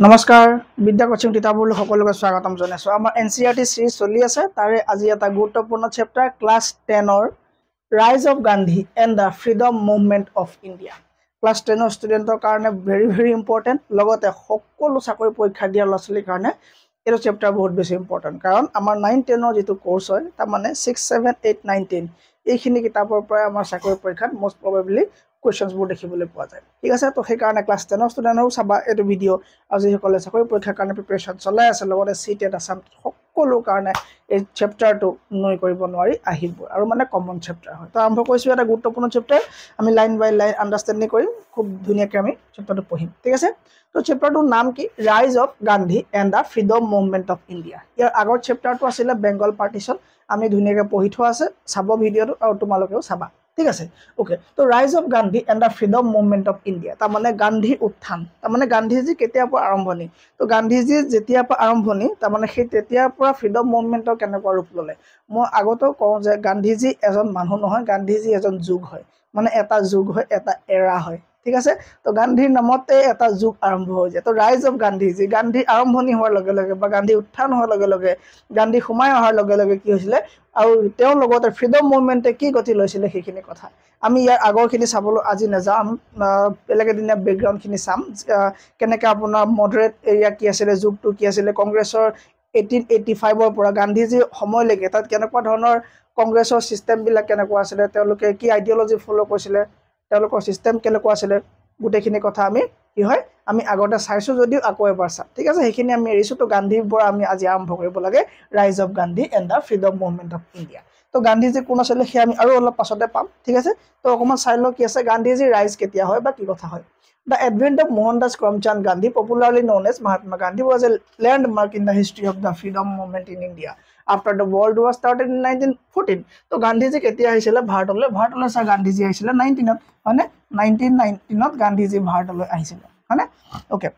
নমস্কাৰ বিদ্যা কোচিং টিটাবুল সকলোকে স্বাগতম জনাইছো আমাৰ এনসিআৰটি সিৰিজ চলি আছে তাৰে আজি এটা গুৰুত্বপূৰ্ণ চেপ্টাৰ ক্লাস 10 ৰ ৰাইজ of Gandhi and the freedom movement of India class 10 ৰ ষ্টুডেন্টৰ কাৰণে ভেৰি ইম্পৰ্টেন্ট লগতে সকলো চাকৰি পৰীক্ষা দিয়া ল'ৰা-ছোৱালীৰ কাৰণে এই চেপ্টাৰ বহুত বেছি ইম্পৰ্টেন্ট কাৰণ আমাৰ 9 10 ৰ যেটো কোৰ্স হয় তাৰ মানে 6 7 8 9 10 এইখিনি কিতাপৰ পৰা আমাৰ চাকৰি পৰীক্ষাত মোস্ট প্ৰবাবলি questions বোৰ দেখিবলৈ পোৱা যায় ঠিক আছে তো সেই কাৰণে ক্লাস 10 ৰ ষ্টুডেন্টৰো চাবা এটো ভিডিও আজি সকলে চাকৰি পৰীক্ষাৰ কাৰণে প্ৰিপাৰেচন চলাই আছে লগতে সিটেট আসাম সকলো কাৰণে এই চেপ্টাৰটো নয় কৰিব নোৱাৰি আহিব আৰু মানে কমন চেপ্টাৰ হয় তো আৰম্ভ কৰিছো এটা গুৰুত্বপূৰ্ণ চেপ্টাৰ আমি লাইন বাই লাইন আন্ডাৰষ্টেণ্ডিং কৰিম খুব ধুনীয়াকৈ আমি চেপ্টাৰটো পঢ়িম ঠিক আছে তো চেপ্টাৰটোৰ নাম কি rise of Gandhi and the freedom movement of India ইয়াৰ আগৰ চেপ্টাৰটো আছিল বেংগল পাৰ্টিশন আমি ধুনীয়াকৈ পঢ়ি থোৱা আছে চাব ভিডিওটো আৰু তোমালোকেও চাবা ঠিক আছে ওকে তো ৰাইজ of Gandhi and the freedom movement of India তাৰ মানে গান্ধীৰ উত্থান তাৰ মানে গান্ধীজি কেতিয়াৰ পৰা আৰম্ভণি তো গান্ধীজি যেতিয়াৰ পৰা আৰম্ভণি তাৰ মানে সেই তেতিয়াৰ পৰা ফ্ৰীডম মুভমেন্টৰ কেনেকুৱা ৰূপ ললে মই আগতেও কওঁ যে গান্ধীজি এজন মানুহ নহয় গান্ধীজি এজন যুগ হয় মানে এটা যুগ হয় এটা এৰা হয় ঠিক আছে তো গান্ধীৰ নামতে এটা যুগ আৰম্ভ হৈ যায় তো ৰাইজ অফ গান্ধীজি গান্ধী আৰম্ভণি হোৱাৰ লগে লগে বা গান্ধী উত্থান হোৱাৰ লগে লগে গান্ধী সোমাই অহাৰ লগে লগে কি হৈছিলে আৰু তেওঁৰ লগতে ফ্ৰীডম মুভমেন্টে কি গতি লৈছিলে সেইখিনি কথা আমি ইয়াৰ আগৰখিনি চাবলৈ আজি নাযাম বেলেগে দিনা বেকগ্ৰাউণ্ড খিনি চাম কেনেকৈ আপোনাৰ মডাৰেট এৰিয়া কি আছিল যুগটো কি আছিল কংগ্ৰেছৰ 1885 ৰ পৰা গান্ধীজি সময়লৈকে তাত কেনেকুৱা ধৰণৰ কংগ্ৰেছৰ সিস্টেম বিলাক কেনেকুৱা আছিল তেওঁলোকে কি আইডিঅলজি ফলো কৰিছিলে তেওঁলোকৰ সিস্টেম কেনেকুৱা আছিল গুটেখিনি কথা আমি কি হয় আমি আগতে চাইছো যদিও আকৌ এবাৰ চাম ঠিক আছে সেইখিনি আমি এৰিছো তো গান্ধীৰ পৰা আমি আজি আৰম্ভ কৰিব লাগে ৰাইজ of Gandhi and the freedom movement of India তো গান্ধীজি কোন আছিল সে আমি আৰু অলপ পাছতে পাম ঠিক আছে তো অকমান চাই লও কি আছে গান্ধীজি ৰাইজ কেতিয়া হয় বা কি কথা হয় The advent of Mohandas Karamchand Gandhi, popularly known as Mahatma Gandhi, was a landmark in the history of the freedom movement in India. After the world war started in 1914, তো গান্ধীজি কেতিয়া আহিছিল ভাৰতলৈ সা গান্ধীজি আহিছিল 19 মানে 1919 গান্ধীজি ভাৰতলৈ আহিছিল মানে ওকে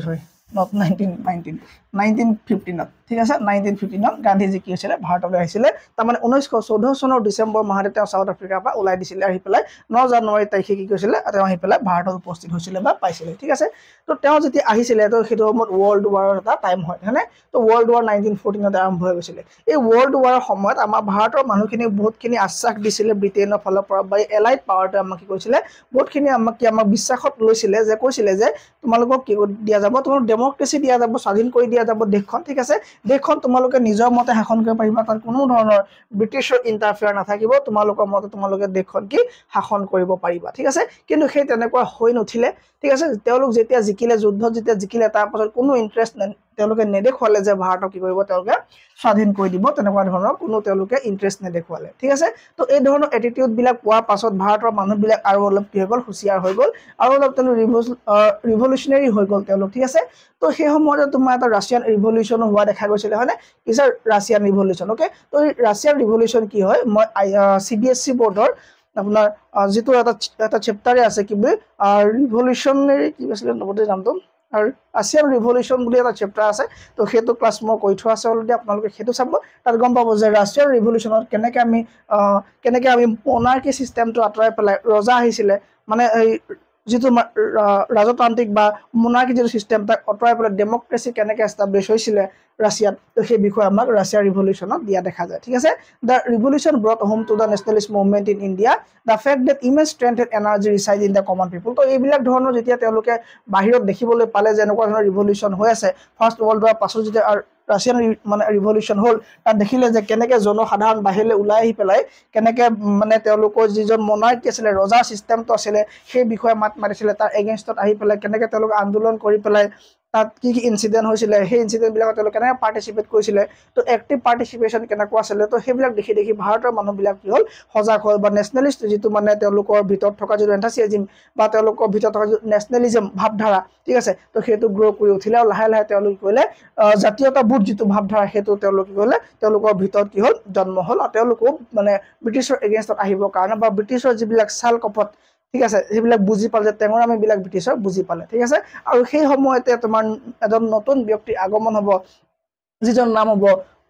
sorry not 1919 1915 ঠিক আছে 1915 গান্ধীজি কি হৈছিল ভাৰতলৈ আহিছিল তাৰ মানে 1914 চনৰ ডিসেম্বৰ মাহতে তেওঁ সাউথ আফ্ৰিকাৰ পৰা ওলাই দিছিল আহি পেলাই 9 জানুৱাৰী তাৰিখে কি কৈছিল তেওঁ আহি পেলাই ভাৰতত উপস্থিত হৈছিল বা পাইছিল ঠিক আছে তো তেওঁ যেতিয়া আহিছিল তো সেইটো সময়ত ওয়াৰ্ল্ড ওয়াৰৰ এটা টাইম হয় হয়নে তো ওয়াৰ্ল্ড ওয়াৰ 1914 তে আৰম্ভ হৈ গৈছিল এই ওয়াৰ্ল্ড ওয়াৰৰ সময়ত আমাৰ ভাৰতৰ মানুহখিনি বহুতখিনি আশ্বাস দিছিল ব্ৰিটেইনৰ ফালৰ পৰা বা এলাইড পাৱাৰটো আমাক কি কৈছিল বহুতখিনি আমাক বিশ্বাসত লৈছিল যে কৈছিল যে তোমালোকক কি দিয়া যাব তোমালোক ডেমক্ৰেসি দিয়া যাব স্বাধীন কৰি দিয়া যাব দেশখন ঠিক আছে দেশখন তোমালোকে নিজৰ মতে শাসন কৰিব পাৰিবা তাৰ কোনো ধৰণৰ ব্ৰিটিছৰ ইন্টাৰফেয়াৰ নাথাকিব তোমালোকৰ মতে তোমালোকে দেশখন কি শাসন কৰিব পাৰিবা ঠিক আছে কিন্তু সেই তেনেকুৱা হৈ নথিলে ঠিক আছে তেওঁলোক যেতিয়া জিকিলে যুদ্ধ যেতিয়া জিকিলে তাৰ পাছত কোনো ইন্টাৰেষ্ট তেওঁলোকে নেদেখুৱালে যে ভাৰতক কি কৰিব তেওঁলোকে স্বাধীন কৰি দিব তেনেকুৱা ধৰণৰ কোনো তেওঁলোকে ইন্টাৰেষ্ট নেদেখুৱালে ঠিক আছে তো এই ধৰণৰ এটিটিউড বিলাক পোৱাৰ পাছত ভাৰতৰ মানুহ বিলাক আৰু অলপ কি হৈ গল হুঁচিয়াৰ হৈ গল আৰু অলপ তেওঁলোক ৰিভলিউশনাৰী হৈ গল তেওঁলোক ঠিক আছে তো সেই সময়ত তোমাৰ এটা ৰাছিয়ান ৰিভলিউশন হোৱা দেখা গৈছিল হয়নে কিছাৰ ৰাছিয়ান ৰিভলিউশন ওকে তো ৰাছিয়ান ৰিভলিউশন কি হয় মই সিবিএসই বোৰ্ডৰ আপোনাৰ যেটো এটা চেপ্টাৰে আছে কি ৰিভলিউশনাৰী কি আছিল নবতে নামটো আৰু ৰাছিয়ান ৰিভলিউশন বুলি এটা চেপ্টাৰ আছে তো সেইটো ক্লাছ মই কৈ থোৱা আছে অলৰেডি আপোনালোকে সেইটো চাব তাত গম পাব যে ৰাছিয়ান ৰিভলিউশনত কেনেকৈ আমি মনাৰ্কি সিস্টেমটো আঁতৰাই পেলাই ৰজা আহিছিল মানে এই যেটো ৰাজতান্ত্ৰিক বা মনাৰ্কি যেটো সিস্টেম তাক অতৰাই পেলাই ডেমক্ৰেসি কেনেকৈ এস্টাবলিশ হৈছিল ৰাছিয়াত তো সেই বিষয় আমাক ৰাছিয়াৰ ৰিভলিউশনত দিয়া দেখা যায় ঠিক আছে the revolution brought home to the nationalist movement in India the fact that immense strength and energy reside in the common people তো এইবিলাক ধৰণৰ যেতিয়া তেওঁলোকে বাহিৰত দেখিবলৈ পালে যে এনেকুৱা ধৰণৰ ৰিভলিউশন হৈ আছে ফাৰ্স্ট ওয়াৰ্ল্ড ওয়াৰ পাছত যেতিয়া ৰাছিয়ান মানে ৰিভলিউশন হল তাত দেখিলে যে কেনেকৈ জনসাধাৰণ বাহিৰলৈ ওলাই আহি পেলাই কেনেকৈ মানে তেওঁলোকৰ যিজন মনাৰ্কি আছিল ৰজা সিস্টেমটো আছিল সেই বিষয়ে মাত মাৰিছিল তাৰ এগেইনষ্টত আহি পেলাই কেনেকৈ তেওঁলোক আন্দোলন কৰি পেলাই তাত কি ইনসিডেন্ট হৈছিল সেই ইনসিডেন্ট বিলাক তেওঁলোক কেনেকৈ পাৰ্টিসিপেট কৰিছিল তো এক্টিভ পাৰ্টিসিপেশন কেনেকুৱা আছিল তো সেইবিলাক দেখি ভাৰতৰ মানুহবিলাক কি হল সজাগ হল বা নেশনালিষ্ট যেটো মানে তেওঁলোকৰ ভিতৰত থকা যেটো এন্থাছিয়াজিম বা তেওঁলোকৰ ভিতৰত থকা নেশনালিজম ভাৱধাৰা ঠিক আছে তো সেইটো গ্ৰো কৰি উঠিলে আৰু লাহে লাহে তেওঁলোক কইলে জাতীয়তাবোধ যেটো ভাৱধাৰা সেইটো তেওঁলোক কইলে তেওঁলোকৰ ভিতৰত কি হল জন্ম হল আৰু তেওঁলোকো মানে ব্ৰিটিছৰ এগেইনষ্টত আহিবৰ কাৰণে বা ব্ৰিটিছৰ যিবিলাক সাল কপট ঠিক আছে সেইবিলাক বুজি পালে যে টেঙৰামি বিলাক ব্ৰিটিছৰ বুজি পালে ঠিক আছে আৰু সেই সময়তে তোমাৰ এজন নতুন ব্যক্তি আগমন হ'ব যিজন নাম হ'ব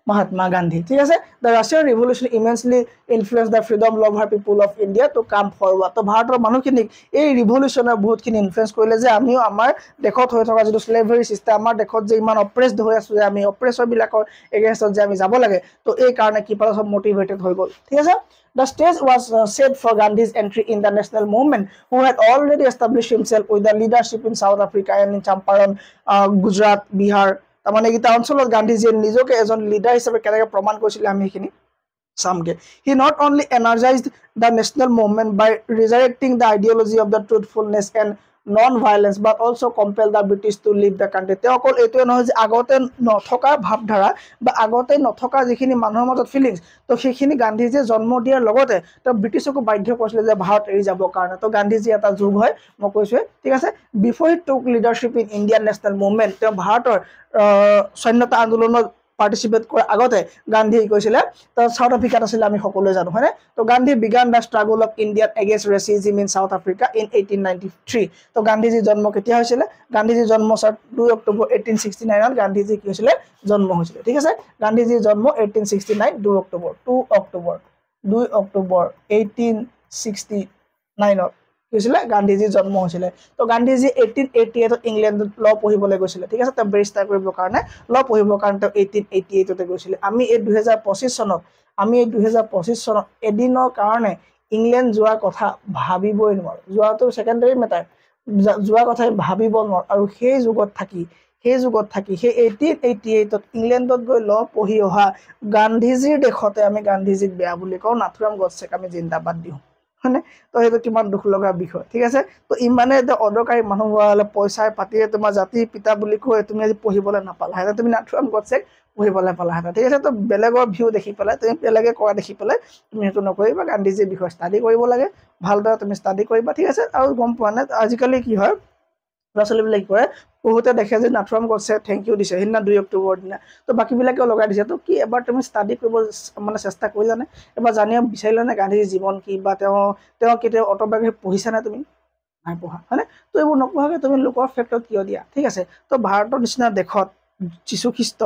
Mahatma Gandhi. ঠিক আছে, the Russian Revolution immensely influenced the freedom lover people of India to come forward. তো ভাৰতৰ মানুহখিনিক এই ৰিভলিউচনে বহুতখিনি ইনফ্লুৱেঞ্চ কৰিলে যে আমিও আমাৰ দেশত হৈ থকা যিটো স্লেভাৰী চিষ্টেম, আমাৰ দেশত যে ইমান অপ্ৰেছড হৈ আছো, যে আমি অপ্ৰেছৰবিলাকৰ এগেইনষ্টত যে আমি যাব লাগে, তো এই কাৰণে কি পালে সব মটিভেটেড হৈ গ'ল। ঠিক আছে, the stage was set for Gandhi's entry in the national movement, who had already established himself with the leadership in South Africa and in Champaran, Gujarat, Bihar. তাৰমানে এইকেইটা অঞ্চলত গান্ধীজীয়ে নিজকে এজন লিডাৰ হিচাপে কেনেকৈ প্ৰমাণ কৰিছিলে আমি সেইখিনি চামগে। He not only energized the national movement by resurrecting the ideology of the truthfulness and non-violence, but also compelled the British to leave the country. তেওঁ অকল এইটোৱে নহয় যে আগতে নথকা ভাৱধাৰা বা আগতে নথকা যিখিনি মানুহৰ মাজত ফিলিংছ, তো সেইখিনি গান্ধীজীয়ে জন্ম দিয়াৰ লগতে তেওঁ ব্ৰিটিছকো বাধ্য কৰিছিলে যে ভাৰত এৰি যাবৰ কাৰণে। তো গান্ধীজী এটা যুগ হয়, মই কৈছোৱে। ঠিক আছে, বিফৰ হি টুক leadership in Indian national movement, তেওঁ ভাৰতৰ স্বাধীনতা আন্দোলনত পাৰ্টিচিপেট কৰাৰ আগতে গান্ধীয়ে কৈছিলে, তো সাউথ আফ্ৰিকাত আছিলে, আমি সকলোৱে জানো, হয়নে? তো Gandhi began the struggle of Indian against racism in south Africa in 1893। তো গান্ধীজীৰ জন্ম কেতিয়া হৈছিলে? গান্ধীজীৰ জন্ম 2 অক্টোবৰ 1869 গান্ধীজী কি হৈছিলে? জন্ম হৈছিলে। ঠিক আছে, গান্ধীজীৰ জন্ম 1869 2 অক্টোবৰ 2 অক্টোবৰ 1869 কি হৈছিলে? গান্ধীজীৰ জন্ম হৈছিলে। তো গান্ধীজী 1888 ইংলেণ্ডত ল পঢ়িবলৈ গৈছিলে। ঠিক আছে, তেওঁ বেৰিষ্টাৰ কৰিবৰ কাৰণে ল পঢ়িবৰ কাৰণে তেওঁ 1888 গৈছিলে। আমি এই 2025 চনত এদিনৰ কাৰণে ইংলেণ্ড যোৱাৰ কথা ভাবিবই নোৱাৰো। যোৱাটো ছেকেণ্ডাৰী মেটাৰ, যোৱাৰ কথা ভাবিব নোৱাৰো। আৰু সেই যুগত থাকি সেই 1888 ইংলেণ্ডত গৈ ল পঢ়ি অহা গান্ধীজীৰ দেশতে আমি গান্ধীজীক বেয়া বুলি কওঁ, নাথুৰাম গডছেক আমি জিন্দাবাদ দিওঁ, হয়নে? তো সেইটো কিমান দুখ লগা বিষয়। ঠিক আছে, তো ইমানে যে অদৰকাৰী মানুহ হোৱা হ'লে পইচাৰ পাতিৰে তোমাৰ জাতিৰ পিতা বুলি কৈ তুমি আজি পঢ়িবলৈ নাপালাহেঁতেন, তুমি নাথুৰাম গডছেক পঢ়িবলৈ পালাহেঁতেন। ঠিক আছে, তো বেলেগৰ ভিউ দেখি পেলাই, তুমি বেলেগে কৰা দেখি পেলাই তুমি সেইটো নকৰিবা। গান্ধীজীৰ বিষয়ে ষ্টাডি কৰিব লাগে, ভালদৰে তুমি ষ্টাডি কৰিবা। ঠিক আছে, আৰু গম পোৱা নাই আজিকালি কি হয়, ল'ৰা ছোৱালীবিলাক কৰে, বহুতে দেখে যে নাথুৰাম গডছে থেংক ইউ দিছে সেইদিনা 2 অক্টোবৰৰ দিনা, তো বাকীবিলাকেও লগাই দিছে। তো কি এবাৰ তুমি ষ্টাডি কৰিব মানে চেষ্টা কৰিলানে? এবাৰ জানিব বিচাৰিলানে গান্ধীজীৰ জীৱন কি, বা তেওঁ কেতিয়াও অট'বায়'গ্ৰাফি পঢ়িছানে তুমি? নাই পঢ়া, হয়নে? তো এইবোৰ নপঢ়াকৈ তুমি লোকৰ ফেক্টত কিয় দিয়া? ঠিক আছে, তো ভাৰতৰ নিচিনা দেশত যীশুখ্ৰীষ্ট,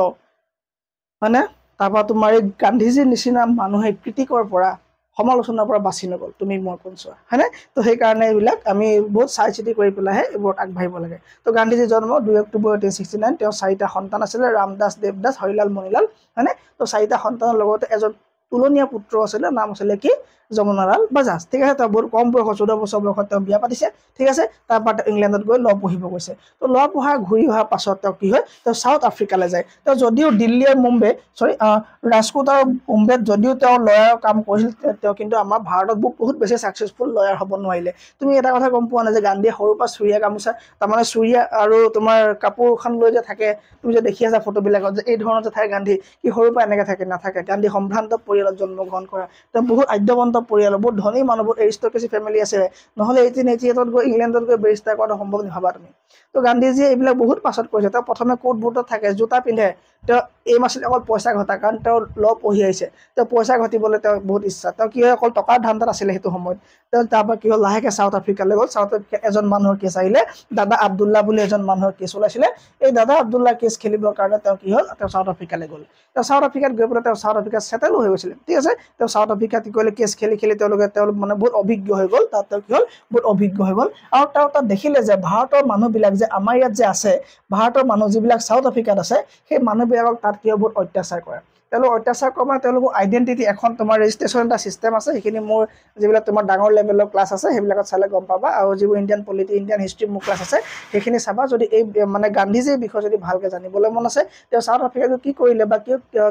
হয়নে, তাৰপৰা তোমাৰ এই গান্ধীজীৰ নিচিনা মানুহে ক্ৰিটিকৰ পৰা, সমালোচনাৰ পৰা বাচি নগ'ল, তুমি মই কোন চোৱা, হয়নে? তো সেইকাৰণে এইবিলাক আমি বহুত চাই চিতি কৰি পেলাইহে এইবোৰত আগবাঢ়িব লাগে। তো গান্ধীজীৰ জন্ম 2 অক্টোবৰ 1869, তেওঁৰ 4টা সন্তান আছিলে, ৰামদাস, দেৱদাস, হৰিলাল, মণিলাল, হয়নে? তো 4টা সন্তানৰ লগতে এজন তুলনীয়া পুত্ৰ আছিলে, নাম আছিলে কি? যমুনালাল বাজাজ। ঠিক আছে, তেওঁ বহুত কম বয়সত 14 বছৰ বয়সত তেওঁ বিয়া পাতিছে। ঠিক আছে, তাৰপৰা তেওঁ ইংলেণ্ডত গৈ ল পঢ়িব গৈছে। তো ল পঢ়া ঘূৰি অহাৰ পাছত তেওঁ কি হয়, তেওঁ সাউথ আফ্ৰিকালৈ যায়। তেওঁ যদিও দিল্লী আৰু ৰাজকোট আৰু মুম্বাইত যদিও তেওঁ লয়াৰৰ কাম কৰিছিল, তেওঁ কিন্তু আমাৰ ভাৰতত বহুত বেছি ছাকচেছফুল লয়াৰ হ'ব নোৱাৰিলে। তুমি এটা কথা গম পোৱা নাই যে গান্ধীয়ে সৰুৰ পৰা চুৰিয়া গামোচা, তাৰমানে চুৰিয়া আৰু তোমাৰ কাপোৰখন লৈ যে থাকে, তুমি যে দেখি আছা ফটোবিলাকত যে এই ধৰণৰ যে থাকে গান্ধী, কি সৰুৰ পৰা এনেকৈ নাথাকে। গান্ধী সম্ভ্ৰান্ত পৰিয়ালত জন্মগ্ৰহণ কৰা, তেওঁ বহুত আদ্যৱন্ত পৰিয়াল, বহুত ধনী মানুহ, বহুত এৰিষ্টক্ৰেচি ফেমিলি আছে, নহ'লে 1888 গৈ ইংলেণ্ডত গৈ বেৰিষ্টাৰ কৰাটো সম্ভৱ ভাবা তুমি। তো গান্ধীজীয়ে এইবিলাক বহুত পাছত কৰিছে। তেওঁ প্ৰথমে কোট বুটত থাকে, জোতা পিন্ধে, তেওঁ এইম আছিলে অকল পইচা ঘটা, কাৰণ তেওঁ ল পঢ়ি আহিছে, তেওঁ পইচা ঘটিবলৈ তেওঁ বহুত ইচ্ছা। তেওঁ কি হয়, অকল টকাৰ ধান্দাত আছিলে সেইটো সময়ত। তেওঁ তাৰপৰা কি হ'ল, লাহেকৈ সাউথ আফ্ৰিকালৈ গ'ল। সাউথ আফ্ৰিকাত এজন মানুহৰ কেছ আহিলে, দাদা আব্দুল্লাহ বুলি এজন মানুহৰ কেছ ওলাইছিলে। এই দাদা আব্দুল্লাহ কেছ খেলিবৰ কাৰণে তেওঁ কি হ'ল, তেওঁ সাউথ আফ্ৰিকালৈ গ'ল। তেওঁ সাউথ আফ্ৰিকাত গৈ পেলাই তেওঁ সাউথ আফ্ৰিকাত ছেটেলো হৈ গৈছিলে। ঠিক আছে, তেওঁ সাউথ আফ্ৰিকাত কি কৰিলে, কেছ খেলি তেওঁলোক মানে বহুত অভিজ্ঞ হৈ গ'ল। তাত তেওঁ কি হ'ল, বহুত অভিজ্ঞ হৈ গ'ল। আৰু তেওঁ তাত দেখিলে যে ভাৰতৰ মানুহবিলাক যে আমাৰ ইয়াত যে আছে, ভাৰতৰ মানুহ যিবিলাক সাউথ আফ্ৰিকাত আছে, সেই মানুহবিলাকক তাত কিয় বহুত অত্যাচাৰ কৰে। তেওঁলোক অত্যাচাৰ কৰে মানে তেওঁলোকৰ আইডেণ্টিটি, এখন তোমাৰ ৰেজিষ্ট্ৰেশ্যন এটা ছিষ্টেম আছে, সেইখিনি মোৰ যিবিলাক তোমাৰ ডাঙৰ লেভেলৰ ক্লাছ আছে সেইবিলাকত চালে গম পাবা। আৰু যিবোৰ ইণ্ডিয়ান পলিটি, ইণ্ডিয়ান হিষ্ট্ৰী মোৰ ক্লাছ আছে সেইখিনি চাবা। যদি এই মানে গান্ধীজীৰ বিষয়ে যদি ভালকৈ জানিবলৈ মন আছে, তেওঁ সাউথ আফ্ৰিকাত কি কৰিলে বা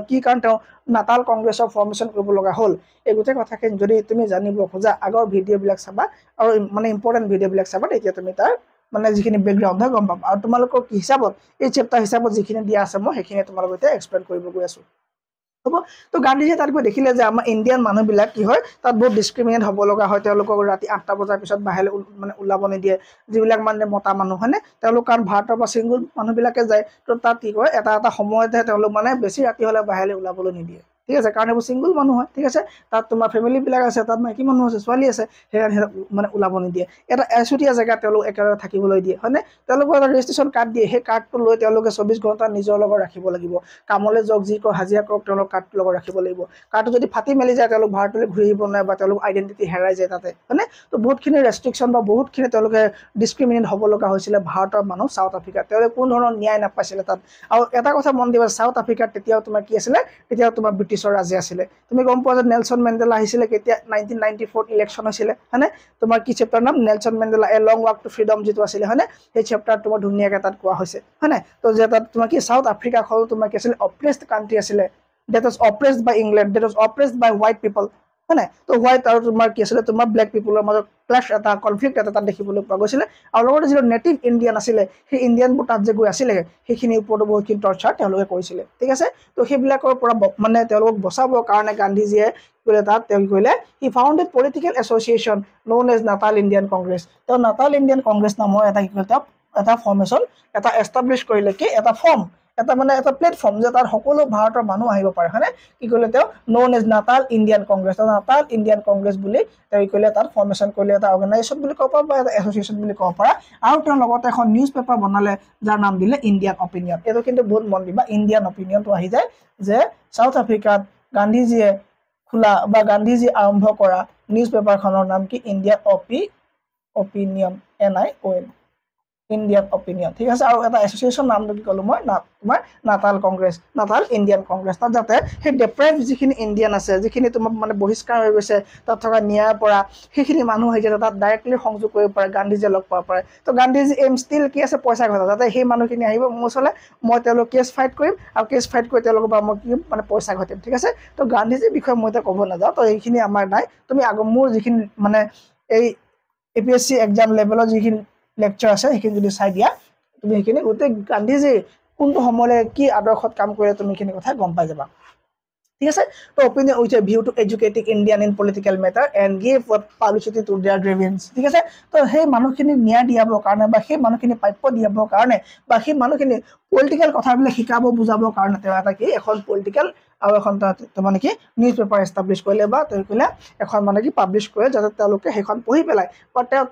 কি কাৰণ তেওঁ নাটাল কংগ্ৰেছৰ ফৰ্মেশ্যন কৰিব লগা হ'ল, এই গোটেই কথাখিনি যদি তুমি জানিব খোজা, আগৰ ভিডিঅ'বিলাক চাবা আৰু মানে ইম্পৰ্টেণ্ট ভিডিঅ'বিলাক চাবা, তেতিয়া তুমি তাৰ মানে যিখিনি বেকগ্ৰাউণ্ড হয় গম পাবা। আৰু তোমালোকৰ কি হিচাপত এই চেপ্টাৰ হিচাপত যিখিনি দিয়া আছে মই সেইখিনি তোমালোকৰ এতিয়া এক্সপ্লেইন কৰিব গৈ আছোঁ, হ'ব। তো গান্ধীজীয়ে তাত গৈ দেখিলে যে আমাৰ ইণ্ডিয়ান মানুহবিলাক কি হয়, তাত বহুত ডিছক্ৰিমিনেট হ'ব লগা হয়। তেওঁলোকক ৰাতি 8টা বজাৰ পিছত বাহিৰলৈ মানে ওলাব নিদিয়ে, যিবিলাক মানে মতা মানুহ, হয়নে? তেওঁলোক কাৰণ ভাৰতৰ পৰা ছিংগুল মানুহবিলাকে যায়, তো তাত কি কৰে, এটা সময়তহে তেওঁলোক মানে বেছি ৰাতি হ'লে বাহিৰলৈ ওলাবলৈ নিদিয়ে। ঠিক আছে, কাৰণ এইবোৰ ছিংগল মানুহ হয়। ঠিক আছে, তাত তোমাৰ ফেমিলিবিলাক আছে, তাত মাইকী মানুহ আছে, ছোৱালী আছে, সেইকাৰণে মানে ওলাব নিদিয়ে। এটা এচুতীয়া জেগা তেওঁলোক একেলগে থাকিবলৈ দিয়ে, হয়নে? তেওঁলোকৰ এটা ৰেজিষ্ট্ৰেশ্যন কাৰ্ড দিয়ে, সেই কাৰ্ডটো লৈ তেওঁলোকে 24 ঘণ্টা নিজৰ লগত ৰাখিব লাগিব। কামলৈ যাওক, যি কৰক, হাজিৰা কৰক, তেওঁলোক কাৰ্ডটো লগত ৰাখিব লাগিব। কাৰ্ডটো যদি ফাটি মেলি যায়, তেওঁলোক ভাৰতলৈ ঘূৰি আহিব নোৱাৰে বা তেওঁলোক আইডেণ্টিটি হেৰাই যায় তাতে, হয়নে? তো বহুতখিনি ৰেষ্ট্ৰিকশ্যন বা বহুতখিনি তেওঁলোকে ডিছক্ৰিমিনেট হ'ব লগা হৈছিলে ভাৰতৰ মানুহ চাউথ আফ্ৰিকাত। তেওঁলোকে কোনো ধৰণৰ ন্যায় নাপাইছিলে তাত। আৰু এটা কথা মন দিবা, চাউথ আফ্ৰিকাত তেতিয়াও তোমাৰ কি আছিলে? তেতিয়াও তোমাৰ ব্ৰিটিছৰ ৰাজে আছিলে। তুমি গম পোৱা যে নেলছন মেণ্ডেলা আহিছিলে কেতিয়া? 1994 ইলেকশ্যন হৈছিলে, হয়নে? তোমাৰ কি চেপ্টাৰ নাম? Nelson Mandela a long walk to freedom যিটো আছিলে, হয়নে? সেই চেপ্টাৰ তোমাৰ ধুনীয়াকৈ তাত কোৱা হৈছে, হয়নে? তো যে তাত তোমাৰ কি চাউথ আফ্ৰিকাখন তোমাৰ কি আছিলে? অপ্ৰেছড কাণ্ট্ৰি আছিলে, that was oppressed by England, that was oppressed by white people, হয় নাই? তো হোৱাইট আৰু তোমাৰ কি আছিলে? তোমাৰ ব্লেক পিপুলৰ মাজত ক্লাছ এটা, কনফ্লিক্ট এটা তাত দেখিবলৈ পোৱা গৈছিলে। আৰু লগতে যিটো নেটিভ ইণ্ডিয়ান আছিলে, সেই ইণ্ডিয়ানবোৰ তাত যে গৈ আছিলে, সেইখিনিৰ ওপৰতো বহুতখিনি টৰ্চাৰ তেওঁলোকে কৰিছিলে। ঠিক আছে, তো সেইবিলাকৰ পৰা মানে তেওঁলোকক বচাবৰ কাৰণে গান্ধীজীয়ে কৰিলে তাত তেওঁ কৰিলে, he founded political association known as Natal Indian Congress. তেওঁ নাটাল ইণ্ডিয়ান কংগ্ৰেছ নামৰ এটা কি কৰিলে? তেওঁ এটা ফৰ্মেশ্যন এটা এষ্টাব্লিছ কৰিলে, কি এটা ফৰ্ম, এটা মানে এটা প্লেটফৰ্ম, যে তাত সকলো ভাৰতৰ মানুহ আহিব পাৰে, হয়নে? কি কৰিলে তেওঁ? Known as Natal Indian Congress, Natal Indian Congress বুলি তেওঁ কি কৰিলে? তাত ফৰ্মেশ্যন কৰিলে, এটা অৰ্গেনাইজেশ্যন বুলি ক'ব পাৰা বা এটা এছ'চিয়েশ্যন বুলি ক'ব পাৰা। আৰু তেওঁ লগতে এখন নিউজ পেপাৰ বনালে, যাৰ নাম দিলে ইণ্ডিয়ান অপিনিয়ন। এইটো কিন্তু বহুত মন দিবা, ইণ্ডিয়ান অপিনিয়নটো আহি যায় যে চাউথ আফ্ৰিকাত গান্ধীজীয়ে খোলা বা গান্ধীজী আৰম্ভ কৰা নিউজ পেপাৰখনৰ নাম কি? Indian opinion, NION, Indian opinion. ঠিক আছে, আৰু এটা এছ'চিয়েশ্যন নামটো কি ক'লো মই? তোমাৰ Natal Congress, Natal Indian Congress. তাত যাতে সেই ডেপ্ৰাইভ যিখিনি ইণ্ডিয়ান আছে, যিখিনি তোমাৰ মানে বহিষ্কাৰ হৈ গৈছে তাত থকা ন্যায়ৰ পৰা, সেইখিনি মানুহ আহি যাতে তাত ডাইৰেক্টলি সংযোগ কৰিব পাৰে, গান্ধীজীয়ে লগ পাব পাৰে। তো গান্ধীজী এইম ষ্টিল কি আছে? পইচা ঘটা, যাতে সেই মানুহখিনি আহিব মোৰ ওচৰলৈ, মই তেওঁলোকক কেছ ফাইট কৰিম, আৰু কেছ ফাইট কৰি তেওঁলোকৰ পৰা মই কি মানে পইচা ঘটিম। ঠিক আছে, তো গান্ধীজীৰ বিষয়ে মই এতিয়া ক'ব নাযাওঁ, তো এইখিনি আমাৰ নাই। তুমি মোৰ যিখিনি মানে এই APSC এক্সাম লেভেলৰ যিখিনি লেকচাৰ আছে, সেইখিনি যদি চাই দিয়া, তুমি সেইখিনি গোটেই গান্ধীজী কোনটো সময়লৈ কি আদৰ্শত কাম কৰিলে তুমি এইখিনি কথা গম পাই যাবা। ঠিক আছে, তো opinion with a view to educating Indian in political matter and give publicity to their grievance. ঠিক আছে, তো সেই মানুহখিনিক ন্যায় দিয়াবৰ কাৰণে বা সেই মানুহখিনি প্ৰাপ্য দিয়াবৰ কাৰণে বা সেই মানুহখিনি পলিটিকেল কথাবিলাক শিকাব বুজাবৰ কাৰণে তেওঁ এটা কি এখন পলিটিকেল আৰু এখন মানে কি নিউজ পেপাৰ এষ্টাব্লিছ কৰিলে বা তেওঁ কৰিলে এখন মানে কি পাব্লিছ কৰে, যাতে তেওঁলোকে সেইখন পঢ়ি পেলাই বা তেওঁ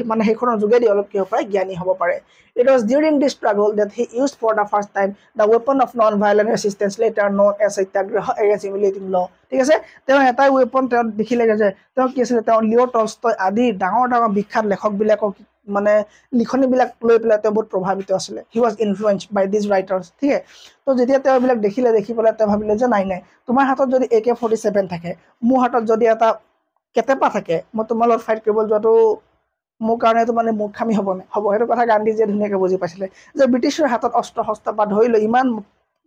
মানে সেইখনৰ যোগেদি অলপ কি হ'ব পাৰে? জ্ঞানী হ'ব পাৰে। It was during this struggle that he used for the first time the weapon of non-violent resistance, later known as Satyagraha against humiliating law. ঠিক আছে, তেওঁ এটাই ৱেপন তেওঁ দেখিলেগৈ যে তেওঁ কি আছিলে? তেওঁ লিঅ' টলষ্টয় আদি ডাঙৰ ডাঙৰ বিখ্যাত লেখকবিলাকক মানে লিখনিবিলাক লৈ পেলাই তেওঁ বহুত প্ৰভাৱিত আছিলে। He was influenced by these writers. ঠিক আছে, তো যেতিয়া তেওঁ এইবিলাক দেখি পেলাই তেওঁ ভাবিলে যে নাই নাই, তোমাৰ হাতত যদি AK-47 থাকে, মোৰ হাতত যদি এটা কেটেপা থাকে, মই তোমাৰ লগত ফাইট কৰিবলৈ যোৱাটো মোৰ কাৰণে এইটো মানে মূৰ্খামি হ'ব নে? হ'ব। সেইটো কথা গান্ধীজীয়ে ধুনীয়াকৈ বুজি পাইছিলে যে ব্ৰিটিছৰ হাতত অস্ত্ৰ শস্ত্ৰ বা ধৰি লৈ ইমান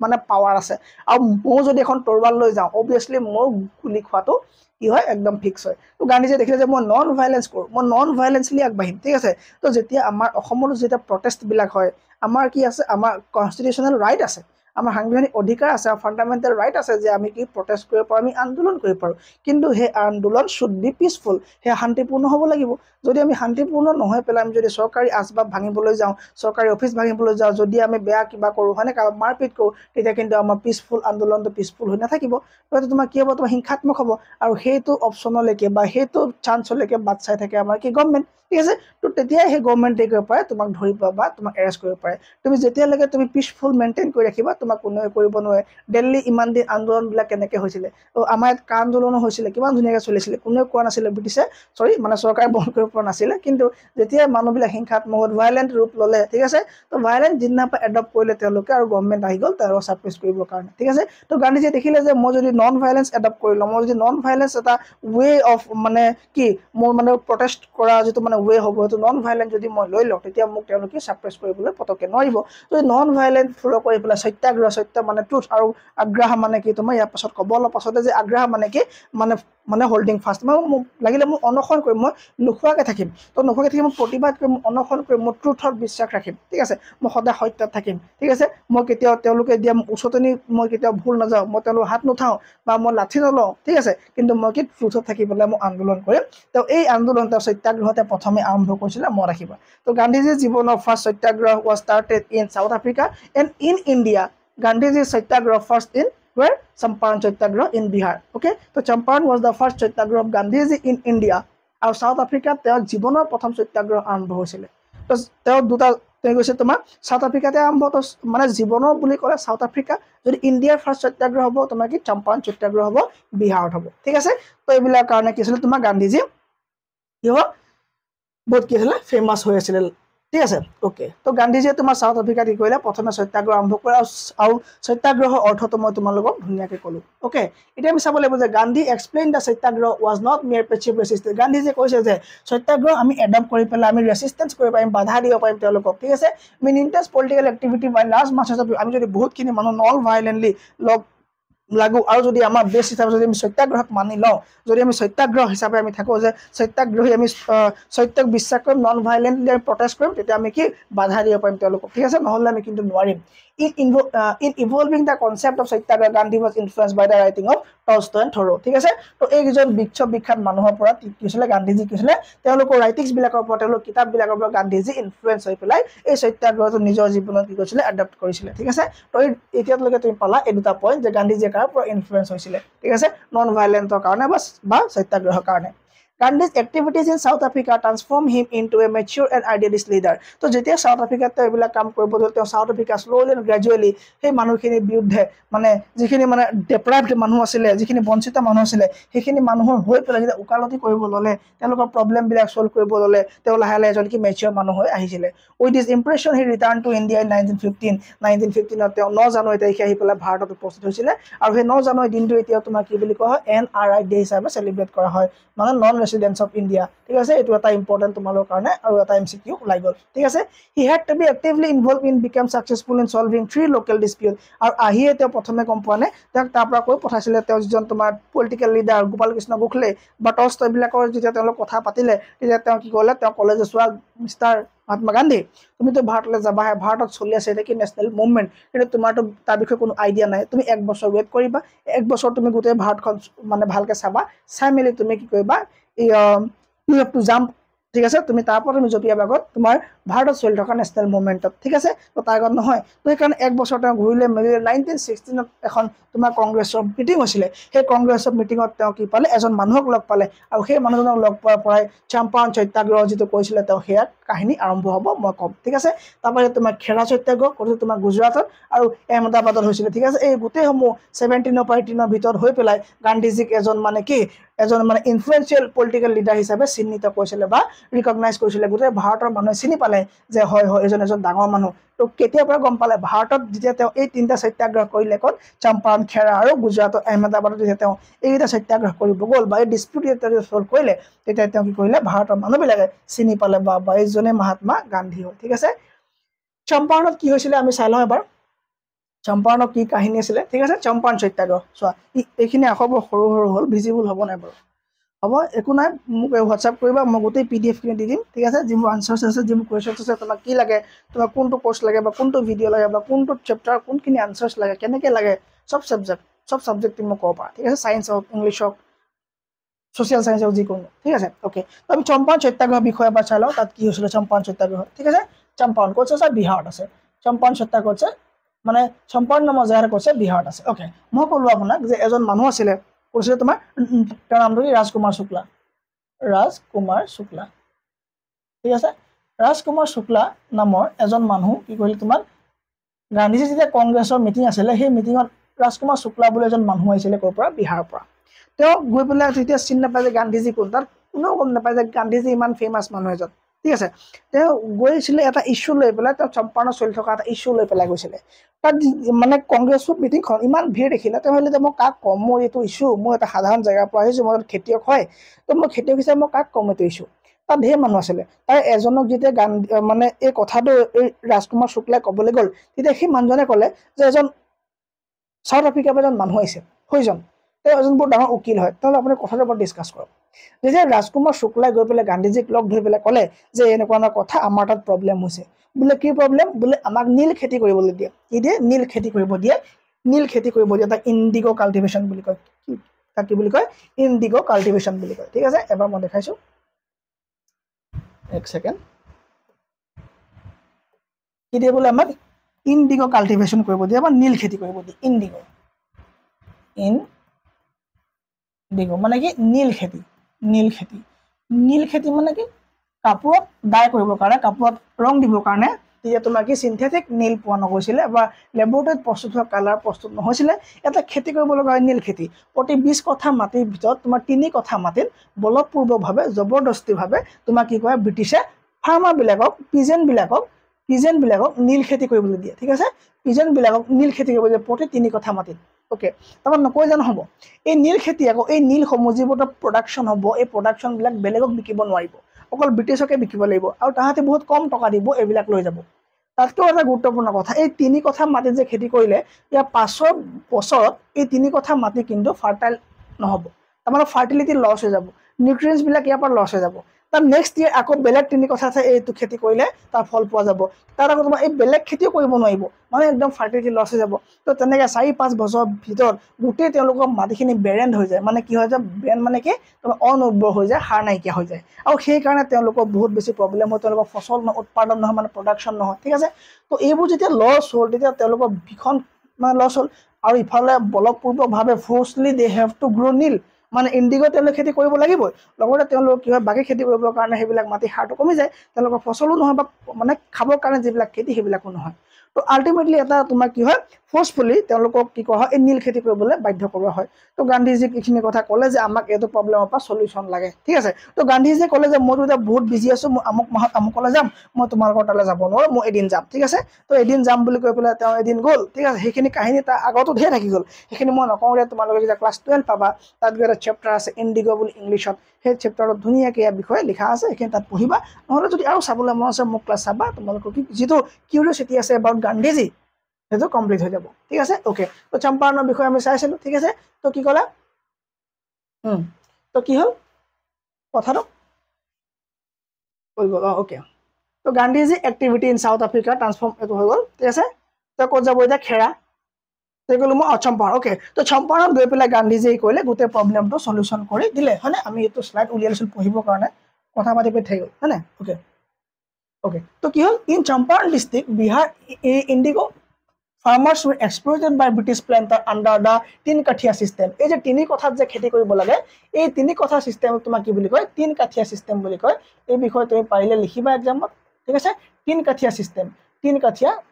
মানে পাৱাৰ আছে, আৰু ময়ো যদি এখন তৰোৱাল লৈ যাওঁ, অভিয়াছলি মোৰ গুলি খোৱাটো কি হয়? একদম ফিক্স হয়। তো গান্ধীজীয়ে দেখিলে যে মই নন ভাইলেঞ্চ কৰোঁ, মই নন ভাইলেঞ্চলি আগবাঢ়িম। ঠিক আছে, তো যেতিয়া আমাৰ অসমতো যেতিয়া প্ৰটেষ্টবিলাক হয়, আমাৰ কি আছে? আমাৰ কনষ্টিটিউশ্যনেল ৰাইট আছে, আমাৰ সাংবিধানিক অধিকাৰ আছে, আৰু ফাণ্ডামেণ্টেল ৰাইট আছে যে আমি কি প্ৰটেষ্ট কৰিব পাৰোঁ, আমি আন্দোলন কৰিব পাৰোঁ। কিন্তু সেই আন্দোলন শুড বি পিচফুল, সেয়া শান্তিপূৰ্ণ হ'ব লাগিব। যদি আমি শান্তিপূৰ্ণ নহয় পেলাই আমি যদি চৰকাৰী আচবাব ভাঙিবলৈ যাওঁ, চৰকাৰী অফিচ ভাঙিবলৈ যাওঁ, যদি আমি বেয়া কিবা কৰোঁ, হয়নে, কাৰোবাক মাৰপিট কৰোঁ, তেতিয়া কিন্তু আমাৰ পিচফুল আন্দোলনটো পিচফুল হৈ নাথাকিব। হয়তো তোমাৰ কি হ'ব? তোমাৰ হিংসাত্মক হ'ব, আৰু সেইটো অপশ্যনলৈকে বা সেইটো চান্সলৈকে বাট চাই থাকে আমাৰ কি গভৰ্ণমেণ্ট। ঠিক আছে, তো তেতিয়াই সেই গভৰ্ণমেণ্টে কৰিব পাৰে তোমাক ধৰিব বা তোমাক এৰেষ্ট কৰিব পাৰে। তুমি যেতিয়ালৈকে তুমি পিচফুল মেইনটেইন কৰি ৰাখিবা, তোমাক কোনোৱে কৰিব নোৱাৰে। দিল্লী ইমান দিন আন্দোলনবিলাক কেনেকৈ হৈছিলে? আমাৰ ইয়াত কা আন্দোলনো হৈছিলে, কিমান ধুনীয়াকৈ চলিছিলে, কোনেও কোৱা নাছিলে ব্ৰিটিছে, মানে চৰকাৰে বন্ধ কৰিব পৰা নাছিলে। কিন্তু যেতিয়া মানুহবিলাক হিংসাত্মক ভাইলেণ্ট ৰূপ ল'লে, ঠিক আছে, তো ভাইলেণ্ট যিদিনাৰ পৰা এডপ্ট কৰিলে তেওঁলোকে, আৰু গভৰ্ণমেণ্ট আহি গ'ল তেওঁলোকক ছাপ্ৰেছ কৰিবৰ কাৰণে। ঠিক আছে, তো গান্ধীজীয়ে দেখিলে যে মই যদি নন ভাইলেঞ্চ এডপ্ট কৰি লওঁ, মই যদি নন ভাইলেঞ্চ এটা ৱে অফ মানে কি মোৰ মানে প্ৰটেষ্ট কৰা যিটো মানে ৱে হ'ব, সেইটো নন ভাইলেঞ্চ যদি মই লৈ লওঁ, তেতিয়া মোক তেওঁলোকে ছাপ্ৰেছ কৰিবলৈ পটককৈ নোৱাৰিব। যদি নন ভাইলেঞ্চ ফ'ল' কৰি পেলাই সত্যাগ্ৰহ, সত্য মানে ট্ৰুথ, আৰু আগ্ৰাহ মানে কি? তোমাৰ ইয়াৰ পাছত ক'ব অলপ পাছতে যে আগ্ৰাহ মানে কি? মানে হোল্ডিং ফাষ্ট, মই মোক লাগিলে মোক অনশন কৰিম, মই নোখোৱাকৈ থাকিম, তো নোখোৱাকৈ থাকিম, মই প্ৰতিবাদ কৰিম, অনশন কৰিম, মই ট্ৰুথত বিশ্বাস ৰাখিম। ঠিক আছে, মই সদায় সত্যত থাকিম। ঠিক আছে, মই কেতিয়াও তেওঁলোকে দিয়া উচতনি মই কেতিয়াও ভুল নাযাওঁ, মই তেওঁলোকৰ হাত নুঠাওঁ বা মই লাঠি নলওঁ। ঠিক আছে, কিন্তু মই কি ট্ৰুথত থাকি পেলাই মই আন্দোলন কৰিম। তো এই আন্দোলন তেওঁ সত্যাগ্ৰহতে প্ৰথমে আৰম্ভ কৰিছিলে, মনত ৰাখিবা। তো গান্ধীজীৰ জীৱনৰ first satyagraha was started in South Africa and in India. গান্ধীজীৰ satyagraha first in where Champaran Satyagraha in Bihar. Okay, so Champaran was the first Satyagraha of Gandhiji in India. আৰু সাউথ আফ্ৰিকাত তেওঁৰ জীৱনৰ প্ৰথম সত্যাগ্ৰহ আৰম্ভ হৈছিলে তো তেওঁ দুটা তেওঁ কৈছে তোমাৰ সাউথ আফ্ৰিকাতে আৰম্ভ মানে জীৱনৰ বুলি ক'লে সাউথ আফ্ৰিকা যদি ইণ্ডিয়াৰ ফাৰ্ষ্ট সত্যাগ্ৰহ হ'ব তোমাৰ কি চম্পাৰণ সত্যাগ্ৰহ হ'ব বিহাৰত হ'ব ঠিক আছে তো এইবিলাক কাৰণে কি আছিল তোমাৰ গান্ধীজি কি হ'ব বহুত কি আছিল ফেমাছ হৈ আছিল ঠিক আছে ওকে তো গান্ধীজিয়ে তোমাৰ সাউথ আফ্ৰিকাত কি কৰিলে প্ৰথমে সত্যাগ্ৰহ আৰম্ভ কৰে আৰু সত্যাগ্ৰহৰ অৰ্থটো মই তোমালোকক ধুনীয়াকৈ ক'লো ওকে এতিয়া আমি চাব লাগিব যে Gandhi explain the satyagraha was not মিয়াৰ পেচিভ ৰেচিষ্টেন্স গান্ধীজিয়ে কৈছে যে সত্যাগ্ৰহ আমি এডপ্ট কৰি পেলাই আমি ৰেচিষ্টেন্স কৰিব পাৰিম বাধা দিব পাৰিম তেওঁলোকক ঠিক আছে mean intense political activity by large masses of আমি যদি বহুতখিনি মানুহ নন ভাইলেণ্টলি লগ লাগু আৰু যদি আমাৰ বেছ হিচাপে যদি আমি সত্যাগ্ৰহক মানি লওঁ যদি আমি সত্যাগ্ৰহ হিচাপে আমি থাকোঁ যে সত্যাগ্ৰহী আমি সত্যক বিশ্বাস কৰিম নন ভাইলেণ্টলি আমি প্ৰটেষ্ট কৰিম তেতিয়া আমি কি বাধা দিব পাৰিম তেওঁলোকক ঠিক আছে নহ'লে আমি কিন্তু নোৱাৰিম in evolving the concept of Satyagraha, Gandhi was influenced by the writing of Tolstoy and Thoreau. ঠিক আছে তো এইজন বিখ্যাত মানুহৰ পৰা কি হৈছিলে গান্ধীজি কি হৈছিলে তেওঁলোকৰ ৰাইটিংছ বিলাকৰ পৰা তেওঁলোকৰ কিতাপ বিলাকৰ পৰা গান্ধীজি ইনফ্লুৱেঞ্চ হৈ পেলাই এই সত্যাগ্ৰহটো নিজৰ জীৱনত কি কৰিছিলে এডপ্ট কৰিছিলে ঠিক আছে তো এতিয়ালৈকে তুমি পালা এই দুটা পইণ্ট যে গান্ধীজিয়ে কাৰ পৰা ইনফ্লুৱেঞ্চ হৈছিলে ঠিক আছে নন ভাইলেণ্টৰ কাৰণে বা সত্যাগ্ৰহৰ কাৰণে Gandhi's activities in South Africa transformed him into a mature and idealist leader. তো যেতিয়া সাউথ আফ্ৰিকাত এইবিলাক কাম কৰিব ধৰিলে তেওঁ south Africa slowly and gradually সেই মানুহখিনিৰ বিৰুদ্ধে মানে যিখিনি মানে ডেপ্ৰাইভড মানুহ আছিলে যিখিনি বঞ্চিত মানুহ আছিলে সেইখিনি মানুহৰ হৈ পেলাই যেতিয়া ওকালতি কৰিব ল'লে তেওঁলোকৰ প্ৰব্লেমবিলাক ছল্ভ কৰিব ল'লে তেওঁ লাহে লাহে এজন কি মেচিয়ৰ মানুহ হৈ আহিছিলে with this impression he return to India in 1915 তেওঁ 9 জানুৱাৰী তাৰিখে আহি পেলাই ভাৰতত উপস্থিত হৈছিলে আৰু সেই 9 জানুৱাৰী দিনটো এতিয়া তোমাৰ কি বুলি কোৱা হয় NRI ডে হিচাপে চেলিব্ৰেট কৰা হয় মানে নন ৰেচিডেন্স অফ ইণ্ডিয়া ঠিক আছে এইটো এটা ইম্পৰ্টেণ্ট তোমালোকৰ কাৰণে আৰু এটা MCQ ওলাই গ'ল ঠিক আছে he had to be actively involve in become successful in solving 3 local dispute আৰু আহিয়ে তেওঁ প্ৰথমে গম পোৱা নে তেওঁক তাৰ পৰা কৈ পঠাইছিলে তেওঁ যিজন তোমাৰ পলিটিকেল লিডাৰ গোপাল কৃষ্ণ গোখলে বা টলষ্টয়বিলাকৰ যেতিয়া তেওঁলোক কথা পাতিলে তেতিয়া তেওঁ কি ক'লে তেওঁ ক'লে যে চোৱা মিষ্টাৰ মহাত্মা গান্ধী তুমিতো ভাৰতলৈ যাবা ভাৰতত চলি আছে এটা কি নেশ্যনেল মুভমেণ্ট কিন্তু তোমাৰতো তাৰ বিষয়ে কোনো আইডিয়া নাই তুমি এক বছৰ ৱেইট কৰিবা এক বছৰ তুমি গোটেই ভাৰতখন মানে ভালকৈ চাবা চাই মেলি তুমি কি কৰিবা you have to jump ঠিক আছে তুমি তাৰ পৰা তুমি জপিয়া বাগত তোমাৰ ভাৰতত চলি থকা নেশ্যনেল মুভমেণ্টত ঠিক আছে তো তাৰ আগত নহয় তো সেইকাৰণে এক বছৰ তেওঁ ঘূৰিলে মেলিলে 1916 এখন তোমাৰ কংগ্ৰেছৰ মিটিং হৈছিলে সেই কংগ্ৰেছৰ মিটিঙত তেওঁ কি পালে এজন মানুহক লগ পালে আৰু সেই মানুহজনক লগ পোৱাৰ পৰাই চম্পাৰণ সত্যাগ্ৰহ যিটো কৈছিলে তেওঁ সেয়া কাহিনী আৰম্ভ হ'ব মই ক'ম ঠিক আছে তাৰপৰা তোমাৰ খেৰা সত্যাগ্ৰহ কৰিছিল তোমাৰ গুজৰাটত আৰু আহমেদাবাদত হৈছিলে ঠিক আছে এই গোটেইসমূহ 17 পৰা 18 ভিতৰত হৈ পেলাই গান্ধীজিক এজন মানে কি এজন মানে ইনফ্লুৱেঞ্চিয়েল পলিটিকেল লিডাৰ হিচাপে চিহ্নিত কৰিছিলে বা ৰিকগনাইজ কৰিছিলে গোটেই ভাৰতৰ মানুহে চিনি পালে যে হয় এজন ডাঙৰ মানুহ তো কেতিয়াৰ পৰা গম পালে ভাৰতত যেতিয়া তেওঁ এই তিনিটা সত্যাগ্ৰহ কৰিলে ক'ত চম্পাৰণ খেৰা আৰু গুজৰাটৰ আহমেদাবাদত যেতিয়া তেওঁ এইকেইটা সত্যাগ্ৰহ কৰিব গ'ল বা এই ডিস্পিউট যেতিয়া ছল্ভ কৰিলে তেতিয়া তেওঁ কি কৰিলে ভাৰতৰ মানুহবিলাকে চিনি পালে বা এইজনে মহাত্মা গান্ধী হয় ঠিক আছে চম্পাৰণত কি হৈছিলে আমি চাই লওঁ এবাৰ চম্পাৰণত কি কাহিনী আছিলে ঠিক আছে চম্পাৰণ সত্যাগ্ৰহ চোৱা এইখিনি আখৰবোৰ সৰু সৰু হ'ল ভিজিবল হ'ব নাই বাৰু হ'ব একো নাই মোক হোৱাটছআপ কৰিবা মই গোটেই PDF খিনি দি দিম ঠিক আছে যিবোৰ আনচাৰ্ছ আছে যিবোৰ কুৱেশ্যনছ আছে তোমাক কি লাগে তোমাক কোনটো কোৰ্চ লাগে বা কোনটো ভিডিঅ' লাগে বা কোনটো চেপ্টাৰ কোনখিনি আনচাৰ্ছ লাগে কেনেকৈ লাগে চব ছাবজেক্ট তুমি মোক ক'ব পাৰা ঠিক আছে ছায়েন্স হওক ইংলিছ হওক ছ'চিয়েল ছায়েন্স হওক যিকোনো ঠিক আছে অ'কে তো আমি চম্পাৰণ সত্যাগ্ৰহৰ বিষয়ে এবাৰ চাই লওঁ তাত কি হৈছিলে চম্পাৰণ সত্যাগ্ৰহ ঠিক আছে চম্পাৰণ ক'ত আছে বিহাৰত আছে চম্পাৰণ সত্যাগ্ৰহ আছে মানে চম্পাৰণ নামৰ জেগাত কৈছে বিহাৰত আছে অ'কে মই ক'লোঁ আপোনাক যে এজন মানুহ আছিলে কৈছিলে তোমাৰ তেওঁৰ নামটো কি ৰাজকুমাৰ শুক্লা ঠিক আছে ৰাজকুমাৰ শুক্লা নামৰ এজন মানুহ কি কৰিলে তোমাৰ গান্ধীজি যেতিয়া কংগ্ৰেছৰ মিটিং আছিলে সেই মিটিঙত ৰাজকুমাৰ শুক্লা বুলি এজন মানুহ আহিছিলে ক'ৰ পৰা বিহাৰৰ পৰা তেওঁ গৈ পেলাই তেতিয়া চিনি নাপায় যে গান্ধীজি কোন তাত কোনেও গম নাপায় যে গান্ধীজি ইমান ফেমাছ মানুহ এজন ঠিক আছে তেওঁ গৈছিলে এটা ইছ্যু লৈ পেলাই তেওঁ চম্পাৰণত চলি থকা এটা ইছ্যু লৈ পেলাই গৈছিলে তাত মানে কংগ্ৰেছৰ মিটিংখন ইমান ভিৰ দেখিলে তেওঁ ভাবিলে যে মই কাক ক'ম মোৰ এইটো ইছ্যু মই এটা সাধাৰণ জেগাৰ পৰা আহিছোঁ মই খেতিয়ক হয় তো মই খেতিয়ক হিচাপে মই কাক ক'ম এইটো ইছ্যু তাত ঢেৰ মানুহ আছিলে তাৰ এজনক যেতিয়া মানে এই কথাটো এই ৰাজকুমাৰ শুক্লাই ক'বলৈ গ'ল তেতিয়া সেই মানুহজনে ক'লে যে এজন সাউথ আফ্ৰিকাৰ পৰা এজন মানুহ আহিছে সেইজন তেওঁ এজন বৰ ডাঙৰ উকিল হয় তেতিয়াহ'লে আপুনি কথাটোৰ ওপৰত ডিছকাছ কৰক যেতিয়া ৰাজকুমাৰ শুক্লাই গৈ পেলাই গান্ধীজিক লগ ধৰি পেলাই ক'লে যে এনেকুৱা কথা আমাৰ তাত প্ৰব্লেম হৈছে বোলে কি প্ৰব্লেম বোলে আমাক নীল খেতি কৰিবলৈ দিয়ে কি দিয়ে নীল খেতি কৰিব দিয়ে তাক ইণ্ডিগো কাল্টিভেশ্যন বুলি কয় তাক কি বুলি কয় ইণ্ডিগো কাল্টিভেশ্যন বুলি কয় ঠিক আছে এবাৰ মই দেখাইছোঁ এক ছেকেণ্ড কি দিয়ে বোলে আমাক ইণ্ডিগো কাল্টিভেশ্যন কৰিব দিয়ে বা নীল খেতি কৰিব দিয়ে ইণ্ডিগো ইণ্ডিগো মানে কি নীল খেতি নীল খেতি মানে কি কাপোৰত ডাই কৰিবৰ কাৰণে কাপোৰত ৰং দিবৰ কাৰণে তেতিয়া তোমাৰ কি চিন্থেটিক নীল পোৱা নগৈছিলে বা লেবৰেটৰীত প্ৰস্তুত হোৱা কালাৰ প্ৰস্তুত নহৈছিলে এটা খেতি কৰিব লগা হয় নীল খেতি প্ৰতি 20 কঠা মাটিৰ ভিতৰত তোমাৰ 3 কঠা মাটিত বলপূৰ্বকভাৱে জবৰদস্তিভাৱে তোমাৰ কি কয় ব্ৰিটিছে ফাৰ্মাৰবিলাকক পিজেণ্টবিলাকক নীল খেতি কৰিবলৈ দিয়ে ঠিক আছে পিজেণ্টবিলাকক নীল খেতি কৰিবলৈ প্ৰতি 3 কঠা মাটিত ওকে তাৰপৰা নকৈ জানো হ'ব এই নীল খেতি আকৌ এই নীলসমূহ যিবোৰ প্ৰডাকশ্যন হ'ব এই প্ৰডাকশ্যনবিলাক বেলেগক বিকিব নোৱাৰিব অকল ব্ৰিটিছকে বিকিব লাগিব আৰু তাহাঁতে বহুত কম টকা দিব এইবিলাক লৈ যাব তাতকৈ এটা গুৰুত্বপূৰ্ণ কথা এই 3 কঠা মাটিত যে খেতি কৰিলে ইয়াৰ 5 বছৰত এই 3 কঠা মাটি কিন্তু ফাৰ্টাইল নহ'ব তাৰমানে ফাৰ্টিলিটি লছ হৈ যাব নিউট্ৰিয়েণ্টছবিলাক ইয়াৰ পৰা লছ হৈ যাব তাৰ নেক্সট ইয়াৰ আকৌ বেলেগ 3 কঠা এইটো খেতি কৰিলে তাৰ ফল পোৱা যাব তাৰ আকৌ তোমাৰ এই বেলেগ খেতিও কৰিব নোৱাৰিব মানে একদম ফাৰ্টিলিটি লছ হৈ যাব তো তেনেকৈ 4-5 বছৰৰ ভিতৰত গোটেই তেওঁলোকৰ মাটিখিনি বেৰেণ্ড হৈ যায় মানে কি হৈ যায় বেৰেণ্ড মানে কি তোমাৰ অনুৰ্বৰ হৈ যায় সাৰ নাইকিয়া হৈ যায় আৰু সেইকাৰণে তেওঁলোকৰ বহুত বেছি প্ৰব্লেম হয় তেওঁলোকৰ ফচল উৎপাদন নহয় মানে প্ৰডাকশ্যন নহয় ঠিক আছে তো এইবোৰ যেতিয়া লছ হ'ল তেতিয়া তেওঁলোকৰ ভীষণ মানে লছ হ'ল আৰু ইফালে বলপূৰ্বকভাৱে ফ'ৰ্চলি দে হেভ টু গ্ৰ' নীল মানে ইণ্ডিগো তেওঁলোকে খেতি কৰিব লাগিবই লগতে তেওঁলোক কি হয় বাকী খেতি কৰিবৰ কাৰণে সেইবিলাক মাটি সাৰটো কমি যায় তেওঁলোকৰ ফচলো নহয় বা মানে খাবৰ কাৰণে যিবিলাক খেতি সেইবিলাকো নহয় তো আল্টিমেটলি এটা তোমাৰ কি হয় ফ'ৰ্চফুলি তেওঁলোকক কি কৰা হয় এই নীল খেতি কৰিবলৈ বাধ্য কৰোৱা হয় তো গান্ধীজীক এইখিনি কথা ক'লে যে আমাক এইটো প্ৰব্লেমৰ পৰা সলিউশ্যন লাগে ঠিক আছে তো গান্ধীজীয়ে ক'লে যে মইতো এতিয়া বহুত বিজি আছোঁ মই আমুক মাহত আমুকলৈ যাম মই তোমালোকৰ তালৈ যাব নোৱাৰোঁ মই এদিন যাম ঠিক আছে তো এদিন যাম বুলি কৈ পেলাই তেওঁ এদিন গ'ল ঠিক আছে সেইখিনি কাহিনী তাৰ আগতো ধেৰ থাকি গ'ল সেইখিনি মই নকওঁ যে তোমালোকে যেতিয়া ক্লাছ 12 পাবা তাত গৈ এটা চেপ্টাৰ আছে ইণ্ডিগো বুলি ইংলিছত সেই চেপ্টাৰত ধুনীয়াকৈ ইয়াৰ বিষয়ে লিখা আছে সেইখিনি তাত পঢ়িবা নহ'লে যদি আৰু চাবলৈ মন আছে মোক ক্লাছ চাবা তোমালোকৰ যিটো কিউৰিয়চিটি আছে এবাউট গান্ধীজী সেইটো কমপ্লিট হৈ যাব ঠিক আছে ওকে তো চম্পাৰণৰ বিষয়ে আমি চাইছিলোঁ ঠিক আছে তো কি ক'লা তো কি হ'ল কথাটো হৈ গ'ল ওকে তো Gandhiji activity in south Africa transform এইটো হৈ গ'ল ঠিক আছে তো ক'ত যাব এতিয়া খেৰা তো গ'লো মই চম্পাৰণ ওকে তো চম্পাৰণত গৈ পেলাই গান্ধীজীয়ে কৰিলে গোটেই প্ৰব্লেমটো সলিউশ্যন কৰি দিলে হয়নে আমি এইটো শ্লাইড উলিয়াই লৈছিলোঁ পঢ়িবৰ কাৰণে কথা পাতি পাতি থাকি গ'ল হয়নে ওকে ওকে তো কি হ'ল in Champaran district Bihar IndiGo farmers were exploited by British planter under the 3 Kathia system এই যে 3 কঠাত যে খেতি কৰিব লাগে এই 3 কঠা সিস্টেম তোমাক কি বুলি কয় 3 কাঠিয়া সিস্টেম বুলি কয় এই বিষয়ে তুমি পাৰিলে লিখিবা এক্সামত ঠিক আছে 3 কাঠিয়া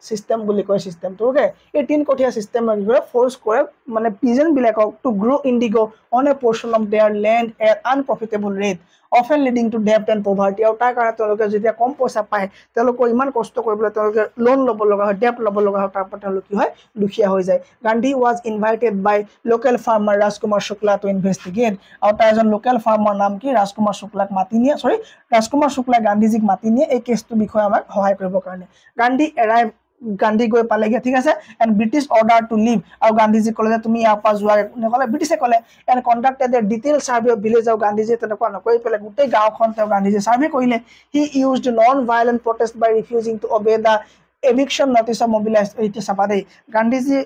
সিস্টেম বুলি কয় সিস্টেমটো ওকে এই 3 কাঠিয়া সিস্টেম কি কৰে ফোৰ্স কৰে মানে পিজেন্ট বিলাকক to grow indigo on a portion of their land at unprofitable rate often leading to debt and poverty আৰু তাৰ কাৰণে তেওঁলোকে যেতিয়া কম পইচা পায় তেওঁলোকৰ ইমান কষ্ট কৰিবলৈ তেওঁলোকে লোন ল'ব লগা হয় ডেপ্ট ল'ব লগা হয় তাৰ পৰা তেওঁলোক কি হয় দুখীয়া হৈ যায় Gandhi was invited by local farmer Rajkumar Shukla to investigate আৰু তাৰ এজন লোকেল ফাৰ্মাৰ নাম কি ৰাজকুমাৰ শুক্লাক মাতি নিয়ে ৰাজকুমাৰ শুক্লা গান্ধীজীক মাতি নিয়ে এই কেছটো বিষয়ে আমাক সহায় কৰিবৰ কাৰণে গান্ধী গৈ পালেগে ঠিক আছে and British order to leave আৰু গান্ধীজী ক'লে যে তুমি ইয়াৰ পৰা যোৱা ক'লে ব্ৰিটিছে ক'লে and conducted A detail survey of village আৰু গান্ধীজীয়ে তেনেকুৱা নকৰি পেলাই গোটেই গাঁওখন তেওঁ গান্ধীজীয়ে ছাৰ্ভে কৰিলে he used non violent protest by refusing to obey the eviction notice of mobilise এইটো চাবা দেই গান্ধীজী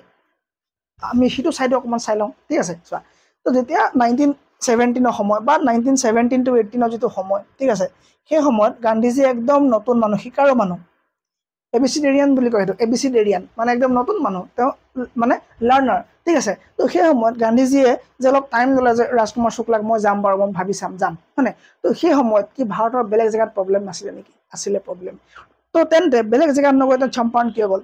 আমি সিটো ছাইডে অকণমান চাই লওঁ ঠিক আছে চোৱা তো যেতিয়া 1917 সময় বা 1917 to 18 যিটো সময় ঠিক আছে সেই সময়ত গান্ধীজী একদম নতুন মানুহ শিকাৰৰ মানুহ এবিচিডেৰিয়ান বুলি কয় এইটো এবিচিডেৰিয়ান মানে একদম নতুন মানুহ তেওঁ মানে লাৰ্নাৰ ঠিক আছে তো সেই সময়ত গান্ধীজীয়ে যে অলপ টাইম ল'লে যে ৰাজকুমাৰ শুক্লাক মই যাম বাৰু মই ভাবি চাম যাম হয়নে তো সেই সময়ত কি ভাৰতৰ বেলেগ জেগাত প্ৰব্লেম নাছিলে নেকি আছিলে প্ৰব্লেম তো তেন্তে বেলেগ জেগাত নগৈ তেওঁ চম্পাৰণ কিয় গ'ল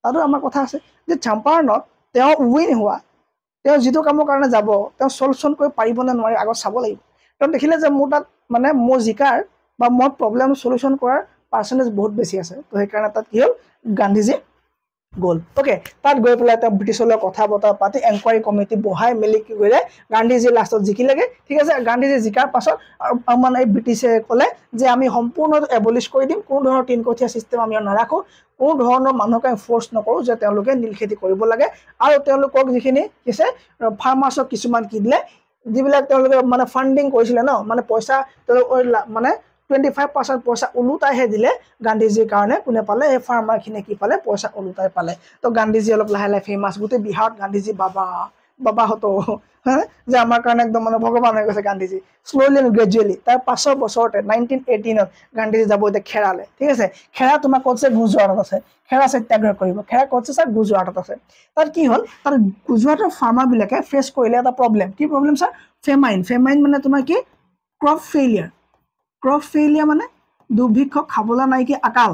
তাতো আমাৰ কথা আছে যে চম্পাৰণত তেওঁ উইন হোৱা তেওঁ যিটো কামৰ কাৰণে যাব তেওঁ সলিউশ্যন কৰি পাৰিবনে নোৱাৰি আগত চাব লাগিব তেওঁ দেখিলে যে মোৰ তাত মানে মোৰ জিকাৰ বা মই প্ৰব্লেম সলিউশ্যন কৰাৰ পাৰ্চেন্টেজ বহুত বেছি আছে তো সেইকাৰণে তাত কি হ'ল গান্ধীজী গ'ল ওকে তাত গৈ পেলাই তেওঁ ব্ৰিটিছৰ লগত কথা বতৰা পাতি এনকুৱাৰী কমিটি বহাই মেলি কি কৰিলে গান্ধীজী লাষ্টত জিকিলেগে ঠিক আছে গান্ধীজী জিকাৰ পাছত মানে এই ব্ৰিটিছে ক'লে যে আমি সম্পূৰ্ণ এবলিছ কৰি দিম কোনো ধৰণৰ 3 কঠীয়া চিষ্টেম আমি নাৰাখোঁ কোনো ধৰণৰ মানুহক আমি ফ'ৰ্চ নকৰোঁ যে তেওঁলোকে নীল খেতি কৰিব লাগে আৰু তেওঁলোকক যিখিনি কিছে ফাৰ্মাৰ্ছক কিছুমান কি দিলে যিবিলাক তেওঁলোকে মানে ফাণ্ডিং কৰিছিলে ন মানে পইচা তেওঁলোকৰ মানে 25% পইচা উলুটাইহে দিলে গান্ধীজীৰ কাৰণে কোনে পালে এই ফাৰ্মাৰখিনিয়ে কি পালে পইচা উলুটাই পালে তো গান্ধীজী অলপ লাহে লাহে ফেমাছ গোটেই বিহাৰত গান্ধীজী বাবা বাবাহঁতো যে আমাৰ কাৰণে একদম মানে ভগৱান হৈ গৈছে গান্ধীজী শ্ল'লি এণ্ড গ্ৰেজুৱেলি তাৰ 5 বছৰতে 1918 গান্ধীজী যাব এতিয়া খেৰালে ঠিক আছে খেৰা তোমাৰ ক'ত আছে গুজৰাটত আছে খেৰা সত্যাগ্ৰহ কৰিব খেৰা ক'ত আছে গুজৰাটত আছে তাত কি হ'ল তাৰ গুজৰাটৰ ফাৰ্মাৰবিলাকে ফেচ কৰিলে এটা প্ৰব্লেম কি প্ৰব্লেম ছাৰ ফেমাইন মানে তোমাৰ কি ক্ৰপ ফেইলিয়াৰ মানে দুৰ্ভিক্ষ খাবলৈ নাইকিয়া আকাল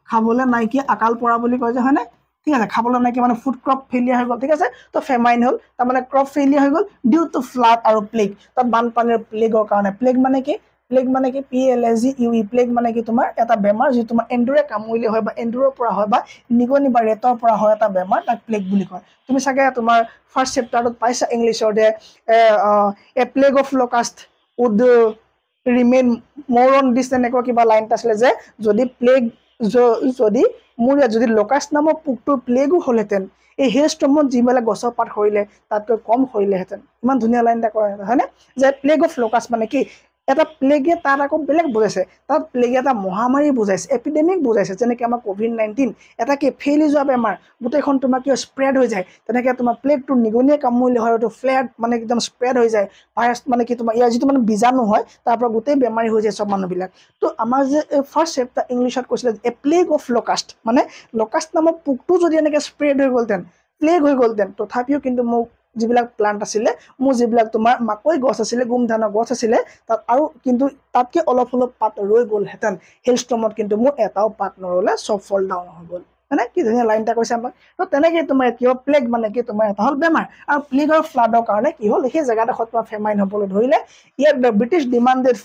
খাবলৈ নাইকিয়া আকাল পৰা বুলি কয় যে হয়নে ঠিক আছে খাবলৈ নাইকিয়া মানে ফুড ক্ৰপ ফেইলিয়াৰ হৈ গ'ল ঠিক আছে তো ফেমাইন হ'ল তাৰমানে ক্ৰপ ফেইলিয়াৰ হৈ গ'ল ডিউ টু ফ্লাড আৰু প্লেগ তাত বানপানীৰ প্লেগৰ কাৰণে প্লেগ মানে কি PLAGUE প্লেগ মানে কি তোমাৰ এটা বেমাৰ যি তোমাৰ এন্দুৰে কামুৰিলে হয় বা এন্দুৰৰ পৰা হয় বা নিগনি বা ৰেটৰ পৰা হয় এটা বেমাৰ তাক প্লেগ বুলি কয় তুমি চাগে তোমাৰ ফাৰ্ষ্ট চেপ্টাৰটোত পাইছা ইংলিছৰ যে a plague of locust would remain more on this তেনেকুৱা কিবা লাইন আছিলে যে যদি প্লেগ যদি মোৰ ইয়াত যদি লকাষ্ট নামৰ পোকটোৰ প্লেগো হ'লহেঁতেন এই হেল ষ্টৰ্মত যিবিলাক গছৰ পাত সৰিলে তাতকৈ কম সৰিলেহেঁতেন ইমান ধুনীয়া লাইন এটা কৰা হয়নে যে প্লেগ অফ লকাষ্ট মানে কি এটা প্লেগে তাত আকৌ বেলেগ বুজাইছে তাত প্লেগে এটা মহামাৰী বুজাইছে এপিডেমিক বুজাইছে যেনেকৈ আমাৰ COVID-19 এটা কি ফেইলি যোৱা বেমাৰ গোটেইখন তোমাৰ কিয় স্প্ৰেড হৈ যায় তেনেকৈ তোমাৰ প্লেগটো নিগনিয়ে কামুৰিলে হয় এইটো ফ্লেড মানে একদম স্প্ৰেড হৈ যায় ভাইৰাছ মানে কি তোমাৰ ইয়াৰ যিটো মানে বীজাণু হয় তাৰ পৰা গোটেই বেমাৰী হৈ যায় চব মানুহবিলাক তো আমাৰ যে ফাৰ্ষ্ট চেপ্টাৰ ইংলিছত কৈছিলে এ প্লেগ অফ লকাষ্ট মানে লকাষ্ট নামৰ পোকটো যদি এনেকৈ স্প্ৰেড হৈ গ'লহেঁতেন প্লেগ হৈ গ'লহেঁতেন তথাপিও কিন্তু মোক যিবিলাক প্লান্ট আছিলে মোৰ যিবিলাক তোমাৰ মাকৈ গছ আছিলে গোমধানৰ গছ আছিলে তাত আৰু কিন্তু তাতকৈ অলপ পাত ৰৈ গ'লহেঁতেন হিল ষ্টৰ্মত কিন্তু মোৰ এটাও পাত নৰলে চব ফল ডাউন হৈ গ'ল মানে কি ধুনীয়া লাইন এটা কৈছে আমাক তো তেনেকৈ তোমাৰ কিয় প্লেগ মানে কি তোমাৰ এটা হ'ল বেমাৰ আৰু প্লেগ আৰু ফ্লাডৰ কাৰণে কি হ'ল সেই জেগাডোখৰত তোমাৰ ফেমাইন হ'বলৈ ধৰিলে ইয়াত ব্ৰিটিছ ডিমাণ্ডেড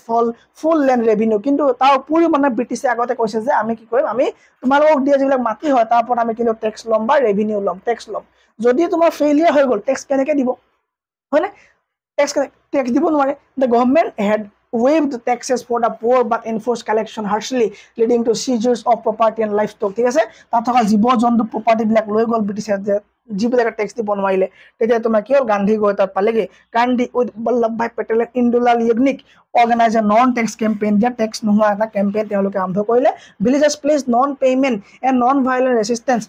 ফুল লেণ্ড ৰেভিনিউ কিন্তু তাৰ উপৰিও মানে ব্ৰিটিছে আগতে কৈছে যে আমি কি কৰিম আমি তোমালোকক দিয়া যিবিলাক মাটি হয় তাৰ ওপৰত আমি কিন্তু টেক্স ল'ম বা ৰেভিনিউ ল'ম টেক্স ল'ম যদি তোমাৰ ফেইলিয়াৰ হৈ গ'ল টেক্স কেনেকৈ দিব হয়নে টেক্স দিব নোৱাৰে the government head waived taxes for the poor but enforced collection harshly leading to seizures of property and livestock ঠিক আছে তাত থকা জীৱ জন্তু প্ৰপাৰ্টিবিলাক লৈ গ'ল ব্ৰিটিছে যে যিবিলাকে টেক্স দিব নোৱাৰিলে তেতিয়া তোমাৰ কি হ'ল গান্ধী গৈ তাত পালেগৈ Gandhi with Vallabhbhai Patel Indulal Yagnik organise a non tax campaign যে টেক্স নোহোৱা এটা কেম্পেইন তেওঁলোকে আৰম্ভ কৰিলে villagers pledge non payment and non violent resistance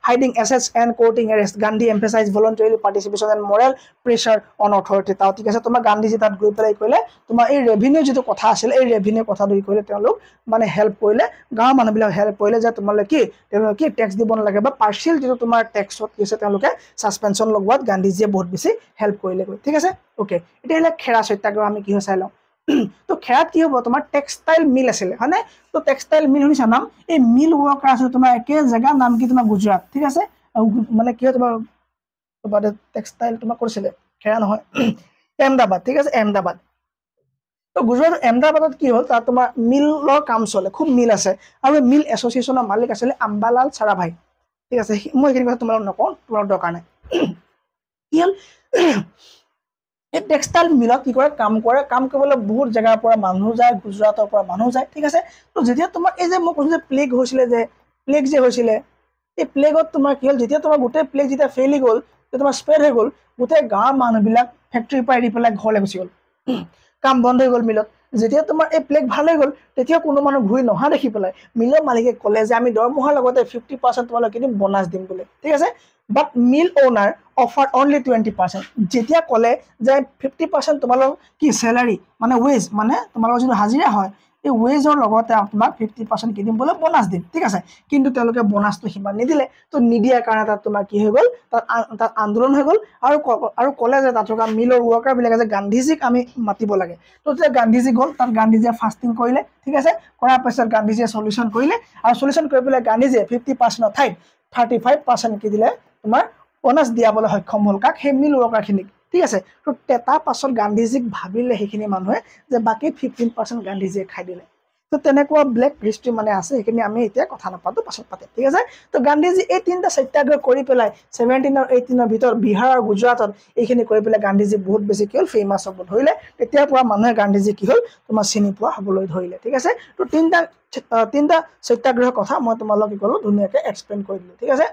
hiding assets and courting arrest Gandhi emphasise voluntary participation and moral pressure on authority তাও ঠিক আছে তোমাৰ গান্ধীজী তাত গৈ পেলাই কৰিলে তোমাৰ এই ৰেভিনিউ যিটো কথা আছিলে এই ৰেভিনিউ কথাটো কৰিলে তেওঁলোক মানে হেল্প কৰিলে গাঁৱৰ মানুহবিলাক হেল্প কৰিলে যে তোমালোকে তেওঁলোকে কি টেক্স দিব নালাগে বা পাৰ্চিয়েল যিটো তোমাৰ টেক্সত কি আছে তেওঁলোকে ছাছপেনশ্যন লগোৱাত গান্ধীজীয়ে বহুত বেছি হেল্প কৰিলেগৈ ঠিক আছে অ'কে এতিয়া আহিলে খেৰা সত্যাগ্ৰহ আমি কি হয় চাই লওঁ তো খেৰাত কি হ'ব তোমাৰ টেক্সটাইল মিল আছিলে হয়নে তো টেক্সটাইল মিল শুনিছা নাম এই মিল ৱৰ্কাৰ আছে তোমাৰ একে জেগাৰ নাম কি তোমাৰ গুজৰাট ঠিক আছে মানে কি হয় তোমাৰ টেক্সটাইল তোমাক কৰিছিলে খেৰা নহয় আহমেদাবাদ ঠিক আছে আহমেদাবাদ তো গুজৰাট আহমেদাবাদত কি হ'ল তাত তোমাৰ মিলৰ কাম চলে খুব মিল আছে আৰু মিল এছ'চিয়েশ্যনৰ মালিক আছিলে আম্বালাল চাৰাভাই ঠিক আছে মই এইখিনি কথা তোমালোক নকওঁ তোমাৰ দৰকাৰ নাই কি হ'ল এই টেক্সটাইল মিলত কি কৰে কাম কৰিবলৈ বহুত জেগাৰ পৰা মানুহ যায় গুজৰাটৰ পৰা মানুহ যায় ঠিক আছে তো যেতিয়া তোমাৰ এই যে মই কৈছোঁ যে প্লেগ হৈছিলে যে প্লেগ যে হৈছিলে এই প্লেগত তোমাৰ কি হ'ল যেতিয়া তোমাৰ গোটেই প্লেগ যেতিয়া ফেইলি গ'ল তেতিয়া তোমাৰ স্প্ৰেড হৈ গ'ল গোটেই গাঁৱৰ মানুহবিলাক ফেক্টৰীৰ পৰা এৰি পেলাই ঘৰলৈ গুচি গ'ল কাম বন্ধ হৈ গ'ল মিলত যেতিয়া তোমাৰ এই প্লেগ ভাল হৈ গ'ল তেতিয়া কোনো মানুহ ঘূৰি নহা দেখি পেলাই মিলৰ মালিকে ক'লে যে আমি দৰমহাৰ লগতে 50% তোমালোকে দিম বোনাছ দিম বুলি ঠিক আছে বাট মিল অ'নাৰ অফাৰ অনলি 20% যেতিয়া ক'লে যে 50% তোমালোক কি চেলাৰী মানে ৱেজ মানে তোমালোকৰ যিটো হাজিৰা হয় এই ৱেজৰ লগতে তোমাক 50% কি দিম বোলে বোনাছ দিম ঠিক আছে কিন্তু তেওঁলোকে বোনাছটো সিমান নিদিলে তো নিদিয়াৰ কাৰণে তাত তোমাৰ কি হৈ গ'ল তাত আন্দোলন হৈ গ'ল আৰু ক'লে যে তাত থকা মিলৰ ৱৰ্কাৰবিলাকে যে গান্ধীজীক আমি মাতিব লাগে তো যেতিয়া গান্ধীজী গ'ল তাত গান্ধীজীয়ে ফাষ্টিং কৰিলে ঠিক আছে কৰাৰ পাছত গান্ধীজীয়ে চলিউশ্যন কৰিলে আৰু চলিউশ্যন কৰি পেলাই গান্ধীজীয়ে 50% ঠাইত 35% কি দিলে তোমাৰ বোনাছ দিয়াবলৈ সক্ষম হ'ল কাক সেই মিল ৱৰ্কাৰখিনিক ঠিক আছে তো তাৰ পাছত গান্ধীজীক ভাবিলে সেইখিনি মানুহে যে বাকী 15% গান্ধীজীয়ে খাই দিলে তো তেনেকুৱা ব্লেক হিষ্ট্ৰী মানে আছে সেইখিনি আমি এতিয়া কথা নাপাতো পাছত পাতিম ঠিক আছে তো গান্ধীজী এই তিনিটা সত্যাগ্ৰহ কৰি পেলাই 17 আৰু 18 ভিতৰত বিহাৰ আৰু গুজৰাটত এইখিনি কৰি পেলাই গান্ধীজী বহুত বেছি কি হ'ল ফেমাছ হ'ব ধৰিলে তেতিয়াৰ পৰা মানুহে গান্ধীজী কি হ'ল তোমাৰ চিনি পোৱা হ'বলৈ ধৰিলে ঠিক আছে তো তিনিটা সত্যাগ্ৰহৰ কথা মই তোমালোক কি ক'লোঁ ধুনীয়াকৈ এক্সপ্লেইন কৰি দিলোঁ ঠিক আছে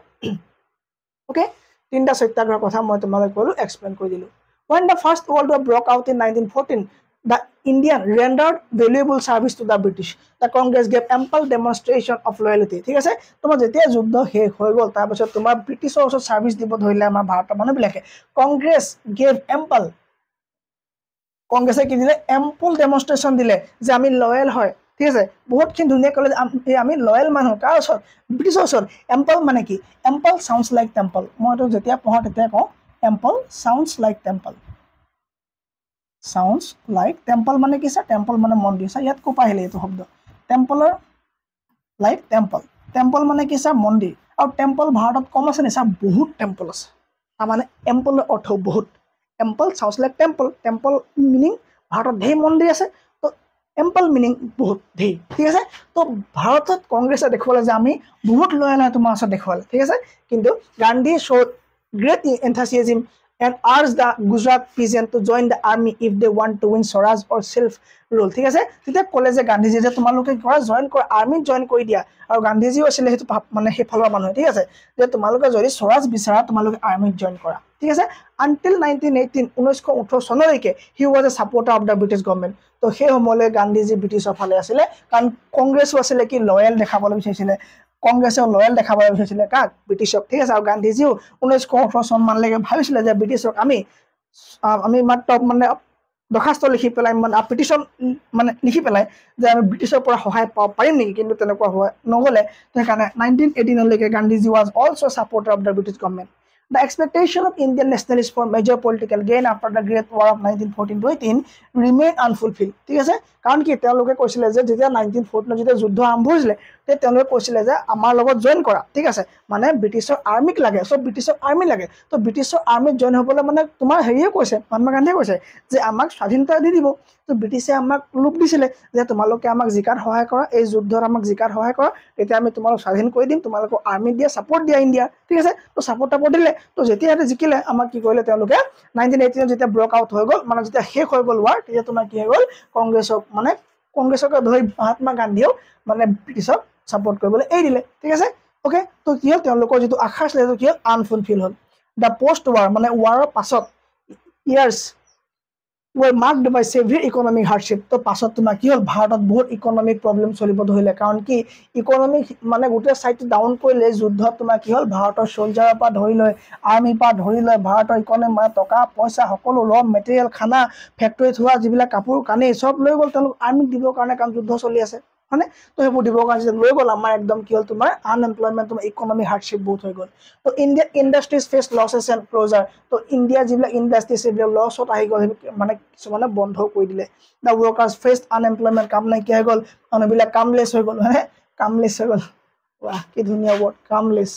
অ'কে তিনিটা সত্যাগ্ৰহৰ কথা মই তোমালোক ক'লোঁ এক্সপ্লেইন কৰি দিলোঁ When the First World War broke out in 1914, The Indian rendered valuable service to the British. The Congress gave ample demonstration of loyalty. ঠিক আছে তোমাৰ যেতিয়া যুদ্ধ শেষ হৈ গ'ল তাৰপিছত তোমাৰ ব্ৰিটিছৰ ওচৰত সাৰ্ভিস দিব ধৰিলে আমাৰ ভাৰতৰ মানুহবিলাকে কংগ্ৰেছ গেভ এম্পল কংগ্ৰেছে কি দিলে এম্পল ডেমনষ্ট্ৰেশ্যন দিলে যে আমি লয়েল হয় ঠিক আছে বহুতখিনি ধুনীয়া ক'লে আমি লয়েল মানুহ কাৰ ওচৰত ব্ৰিটিছৰ ওচৰত এম্পল মানে কি এম্পল সাউন্ডস লাইক টেম্পল মইতো যেতিয়া পঢ়া তেতিয়া কওঁ ample sounds like temple sounds like temple মানে কি স্যার টেম্পল মানে মন্দিৰ স্যাৰ ইয়াত কোপা আহিলে এইটো শব্দ টেম্পলৰ লাইক টেম্পল মানে কি স্যাৰ মন্দিৰ আৰু টেম্পল ভাৰতত কম আছে নে স্যাৰ বহুত টেম্পল আছে মানে এম্পলৰ অৰ্থ বহুত temple sounds like temple meaning ভাৰতত ধেৰ মন্দিৰ আছে তো টেম্পল মিনিং বহুত ধেৰ ঠিক আছে তো ভাৰতত কংগ্ৰেছে দেখুৱালে যে আমি বহুত লয়েল হয় তোমাৰ ওচৰত দেখুৱালে ঠিক আছে কিন্তু Gandhi showed great enthusiasm and urged the Gujarat peasant to join the army if they want to win Swaraj or self rule ঠিক আছে তেতিয়া ক'লে যে গান্ধীজি যে তোমালোকে কৰা জয়েন কৰা আৰ্মিত জয়েন কৰি দিয়া আৰু গান্ধীজিও আছিল হেতু মানে হেফালৰ মানুহ ঠিক আছে যে তোমালোকে যদি স্বৰাজ বিচাৰা তোমালোকে আৰ্মিত জয়েন কৰা ঠিক আছে until 1918 চনলৈকে he was a supporter of the British government তো সেই সময়লৈ গান্ধীজি ব্ৰিটিছৰ ফালে আছিলে কাৰণ কংগ্ৰেছও আছিলে কি লয়েল দেখাবলৈ বিচাৰিছিলে কংগ্ৰেছে লয়েল দেখাবলৈ বিচাৰিছিলে কাক ব্ৰিটিছক ঠিক আছে আৰু গান্ধীজিও 1918 চন মানলৈকে ভাবিছিলে যে ব্ৰিটিছক আমি মাত্ৰ মানে দৰখাস্ত লিখি পেলাই মানে পিটিশন মানে লিখি পেলাই যে আমি ব্ৰিটিছৰ পৰা সহায় পাব পাৰিম নেকি কিন্তু তেনেকুৱা হোৱা নগলে সেইকাৰণে 1918 লৈকে Gandhiji was also a supporter of the British government. The expectation of Indian nationalists for major political gain after the Great War of 1914-18 remained unfulfilled. ঠিক আছে কাৰণ কি তেওঁলোকে কৈছিলে যে যেতিয়া 1914 যেতিয়া যুদ্ধ আৰম্ভ হৈছিলে তে তেওঁলোকে কৈছিলে যে আমাৰ লগত জয়েন কৰা ঠিক আছে মানে ব্ৰিটিছৰ আৰ্মিক লাগে সব ব্ৰিটিছৰ আৰ্মি লাগে তো ব্ৰিটিছৰ আৰ্মিত জয়েন হ'বলৈ মানে তোমাৰ হেৰিয়ে কৈছে মহাত্মা গান্ধীয়ে কৈছে যে আমাক স্বাধীনতা দি দিব তো ব্ৰিটিছে আমাক লোভ দিছিলে যে তোমালোকে আমাক জিকাত সহায় কৰা এই যুদ্ধত আমাক জিকাত সহায় কৰা তেতিয়া আমি তোমালোক স্বাধীন কৰি দিম তোমালোকক আৰ্মি দিয়া সাপোৰ্ট দিয়া ইণ্ডিয়া ঠিক আছে তো সাপোৰ্ট দিলে তো যেতিয়া এটা জিকিলে আমাক কি কৰিলে তেওঁলোকে 1918 যেতিয়া ব্লক আউট হৈ গ'ল মানে যেতিয়া শেষ হৈ গ'ল ওৱাৰ তেতিয়া তোমাৰ কি হৈ গ'ল কংগ্ৰেছক ধৰি মহাত্মা গান্ধীও মানে ব্ৰিটিছক সাপোৰ্ট কৰিবলৈ এৰি দিলে ঠিক আছে ওকে তো কি হ'ল তেওঁলোকৰ যিটো আশা আছিল সেইটো কি হ'ল আনফুলফিল হ'ল দ্য পোষ্ট ৱাৰ মানে ৱাৰৰ পাছত years were marked by severe economic hardship তো পাছত তোমাৰ কি হ'ল ভাৰতত বহুত ইকনমিক প্ৰবলেম চলিব ধৰিলে কাৰণ কি ইকনমিক মানে গোটেই সাইডটো ডাউন কৰিলে যুদ্ধত তোমাৰ কি হ'ল ভাৰতৰ সোলজাৰৰ পৰা ধৰি লৈ আৰ্মিৰ পৰা ধৰি লৈ ভাৰতৰ ইকনমি মানে টকা পইচা সকলো ৰ মেটেৰিয়েল খানা ফেক্টৰীত হোৱা যিবিলাক কাপোৰ কানি সব লৈ গ'ল তেওঁলোক আৰ্মিক দিবৰ কাৰণে কাৰণ যুদ্ধ চলি আছে হয়নে তো সেইবোৰ দিবৰ কাৰণে লৈ গ'ল আমাৰ একদম কি হ'ল তোমাৰ আনএমপ্লয়মেণ্ট তোমাৰ ইকনমিক হাৰ্ডশ্বিপ বহুত হৈ গ'ল তো Indian industries face লছেছ and closure তো ইণ্ডিয়াৰ যিবিলাক ইণ্ডাষ্ট্ৰিজ সেইবিলাক লছত আহি গ'ল মানে কিছুমানে বন্ধ কৰি দিলে দ্য ৱৰ্কাৰ্ছ ফেচড আনএমপ্লয়মেণ্ট কাম নাইকিয়া হৈ গ'ল মানুহবিলাক কামলেছ হৈ গ'ল হয়নে কামলেছ হৈ গ'ল ৱাহ কি ধুনীয়া ৱৰ্ড কামলেছ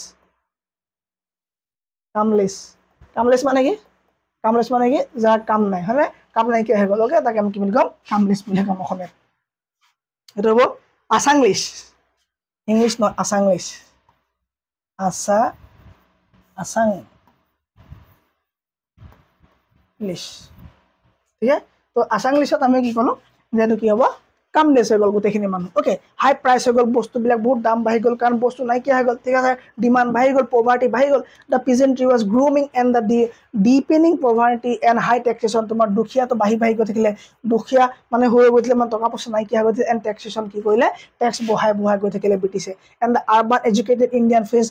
মানে কি যাৰ কাম নাই হয়নে কাম নাইকিয়া হৈ গ'ল ওকে তাকে আমি কি বুলি ক'ম কামলেছ বুলি ক'ম অসমীয়াত এইটো হ'ব আছাংলিছ ইংলিছ নহয় আছাংলিছ আছাংলিছ ঠিক আছে তো আছাংলিছত আমি কি ক'লো যে এইটো কি হ'ব কামলেছ হৈ গ'ল গোটেইখিনি মানুহ ওকে হাই প্ৰাইচ হৈ গ'ল বস্তুবিলাক বহুত দাম বাঢ়ি গ'ল কাৰণ বস্তু নাইকিয়া হৈ গ'ল ঠিক আছে ডিমাণ্ড বাঢ়ি গ'ল পভাৰ্টি বাঢ়ি গ'ল the peasantry was groaning and the deepening poverty and high taxation তোমাৰ দুখীয়াটো বাঢ়ি গৈ থাকিলে দুখীয়া মানে হৈ গৈছিলে মানে টকা পইচা নাইকিয়া হৈ গৈছিলে এণ্ড টেক্সেশ্যন কি কৰিলে টেক্স বঢ়াই গৈ থাকিলে ব্ৰিটিছে and the urban educated Indian face